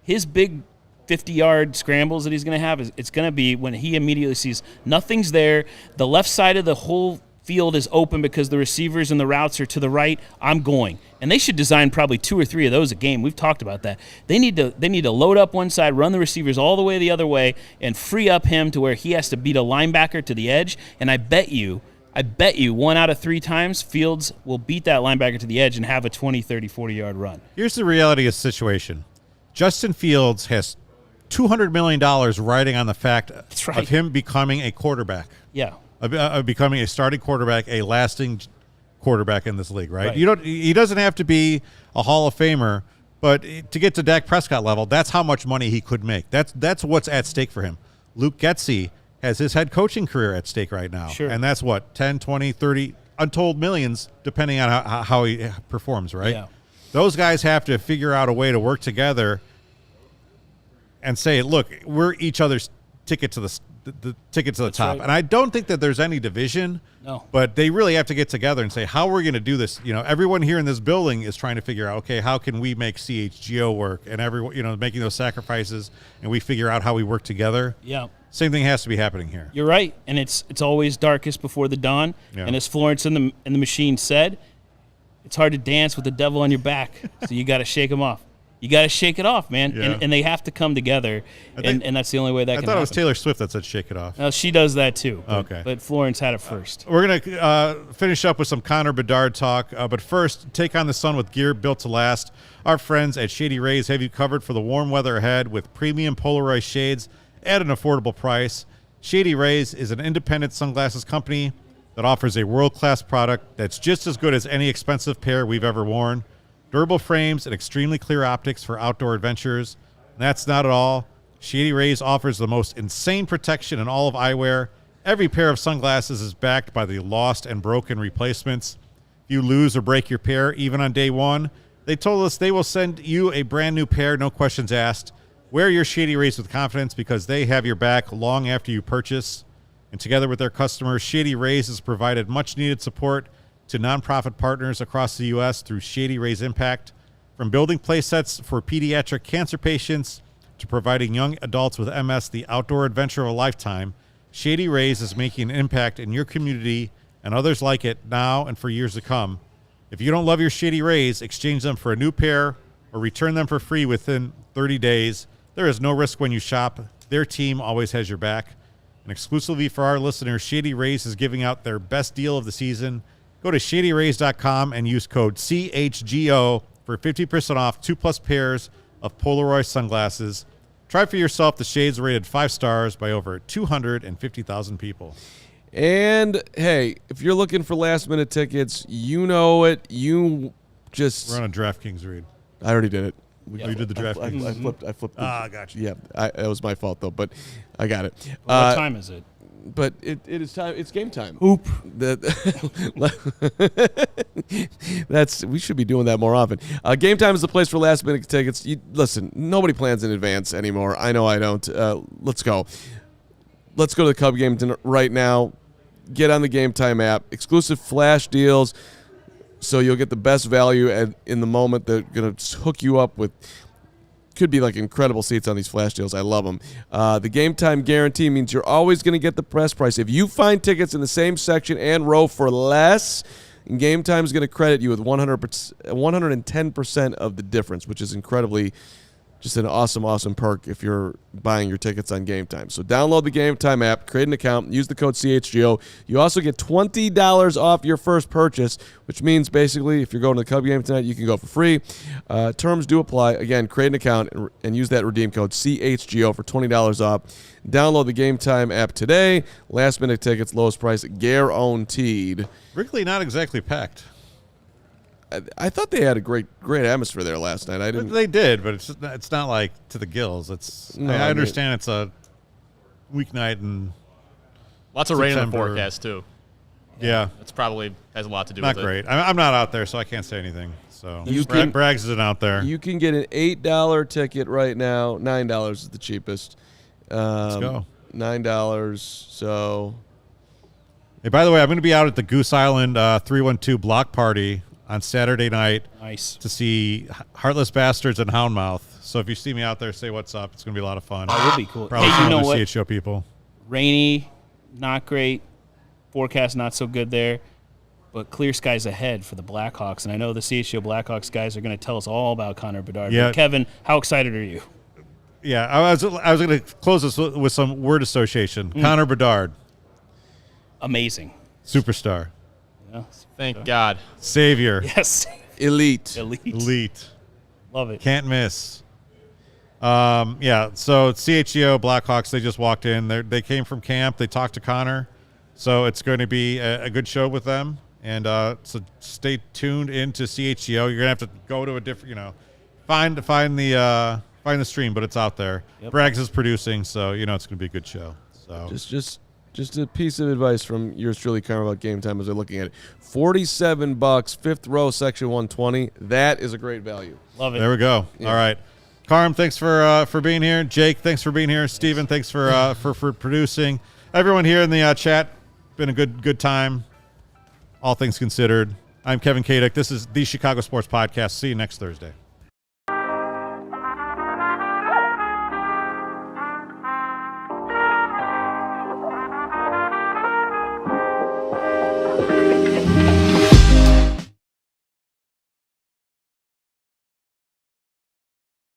his big 50-yard scrambles that he's going to have, it's going to be when he immediately sees nothing's there. The left side of the whole field is open because the receivers and the routes are to the right. I'm going. And they should design probably 2 or 3 of those a game. We've talked about that. They need to load up one side, run the receivers all the way the other way, and free up him to where he has to beat a linebacker to the edge. And I bet you 1 out of 3 times Fields will beat that linebacker to the edge and have a 20, 30, 40-yard run.
Here's the reality of the situation. Justin Fields has $200 million riding on the fact of him becoming a quarterback.
Yeah.
Of becoming a starting quarterback, a lasting quarterback in this league, right? He doesn't have to be a Hall of Famer, but to get to Dak Prescott level, that's how much money he could make. That's what's at stake for him. Luke Getsy has his head coaching career at stake right now.
Sure.
And that's what, 10, 20, 30, untold millions, depending on how he performs, right?
Yeah.
Those guys have to figure out a way to work together and say, look, we're each other's ticket to the ticket to the top.
right.
And I don't think that there's any division.
No.
But they really have to get together and say, how are we going to do this? Everyone here in this building is trying to figure out, okay, how can we make CHGO work? And everyone, making those sacrifices, and we figure out how we work together.
Yeah.
Same thing has to be happening here.
You're right, and it's always darkest before the dawn.
Yeah.
And as Florence in the machine said, it's hard to dance with the devil on your back, so you got to shake him off. You got to shake it off, man,
Yeah.
and they have to come together, and that's the only way that can happen.
I thought it was Taylor Swift that said "shake it off."
Now, she does that too.
Okay,
but Florence had it first.
We're gonna finish up with some Connor Bedard talk, but first, take on the sun with gear built to last. Our friends at Shady Rays have you covered for the warm weather ahead with premium Polaroid shades at an affordable price. Shady Rays is an independent sunglasses company that offers a world-class product that's just as good as any expensive pair we've ever worn. Durable frames and extremely clear optics for outdoor adventures. And that's not at all. Shady Rays offers the most insane protection in all of eyewear. Every pair of sunglasses is backed by the lost and broken replacements. If you lose or break your pair, even on day one, they told us they will send you a brand new pair, no questions asked. Wear your Shady Rays with confidence because they have your back long after you purchase. And together with their customers, Shady Rays has provided much-needed support to nonprofit partners across the U.S. through Shady Rays Impact. From building play sets for pediatric cancer patients to providing young adults with MS the outdoor adventure of a lifetime, Shady Rays is making an impact in your community and others like it now and for years to come. If you don't love your Shady Rays, exchange them for a new pair or return them for free within 30 days. There is no risk when you shop. Their team always has your back. And exclusively for our listeners, Shady Rays is giving out their best deal of the season. Go to shadyrays.com and use code CHGO for 50% off 2+ pairs of Polaroid sunglasses. Try for yourself the shades rated 5 stars by over 250,000 people.
And, hey, if you're looking for last-minute tickets, you know it. You just...
We're on a DraftKings read.
I already did it.
Oh, you did the DraftKings?
I flipped.
Ah, gotcha.
Yeah, that was my fault, though, but I got it.
What time is it?
But it is time. It's game time.
Oop.
We should be doing that more often. Game time is the place for last minute tickets. Listen, nobody plans in advance anymore. I know I don't. Let's go. Let's go to the Cub game right now. Get on the Game Time app. Exclusive flash deals, so you'll get the best value in the moment. They're gonna hook you up with. Could be like incredible seats on these flash deals. I love them. The Game Time guarantee means you're always going to get the best price. If you find tickets in the same section and row for less, Game Time is going to credit you with 110% of the difference, which is incredibly just an awesome perk if you're buying your tickets on Game Time. So download the Game Time app, create an account, use the code CHGO. You also get $20 off your first purchase, which means basically if you're going to the Cub game tonight, you can go for free. Terms do apply. Again, create an account and use that redeem code CHGO for $20 off. Download the Game Time app today. Last minute tickets, lowest price guaranteed.
Wrigley not exactly packed.
I thought they had a great atmosphere there last night. I didn't.
They did, but it's not like to the gills. I understand it's a weeknight and
lots of rain in the forecast too.
Yeah,
it's probably has a lot to do
not
with
great. I'm not out there, so I can't say anything. So Braggs isn't out there.
You can get an $8 ticket right now. $9 is the cheapest.
Let's go.
$9. So.
Hey, by the way, I'm going to be out at the Goose Island 312 block party on Saturday night.
Nice.
To see Heartless Bastards and Houndmouth. So if you see me out there, say what's up. It's going to be a lot of fun.
That would be cool.
Probably
hey,
some
you know
other
what?
CHGO people.
Rainy, not great. Forecast not so good there. But clear skies ahead for the Blackhawks. And I know the CHGO Blackhawks guys are going to tell us all about Connor Bedard.
Yeah.
But Kevin, how excited are you?
Yeah, I was going to close this with some word association. Connor Bedard.
Amazing.
Superstar.
Yeah.
Thank God.
Savior.
Yes.
Elite.
Love it.
Can't miss. Yeah, so CHGO Blackhawks, they just walked in. They came from camp. They talked to Connor. So it's going to be a good show with them. And so stay tuned into CHGO. You're going to have to go to a different, find the stream, but it's out there.
Yep.
Braggs is producing, so it's going to be a good show. So
Just a piece of advice from yours truly, Carman, about Game Time as they're looking at it. $47, fifth row, section 120. That is a great value.
Love it.
There we go.
Yeah.
All right. Carm, thanks for being here. Jake, thanks for being here. Steven, thanks for producing. Everyone here in the chat, been a good time. All things considered. I'm Kevin Kaduk. This is the Chicago Sports Podcast. See you next Thursday.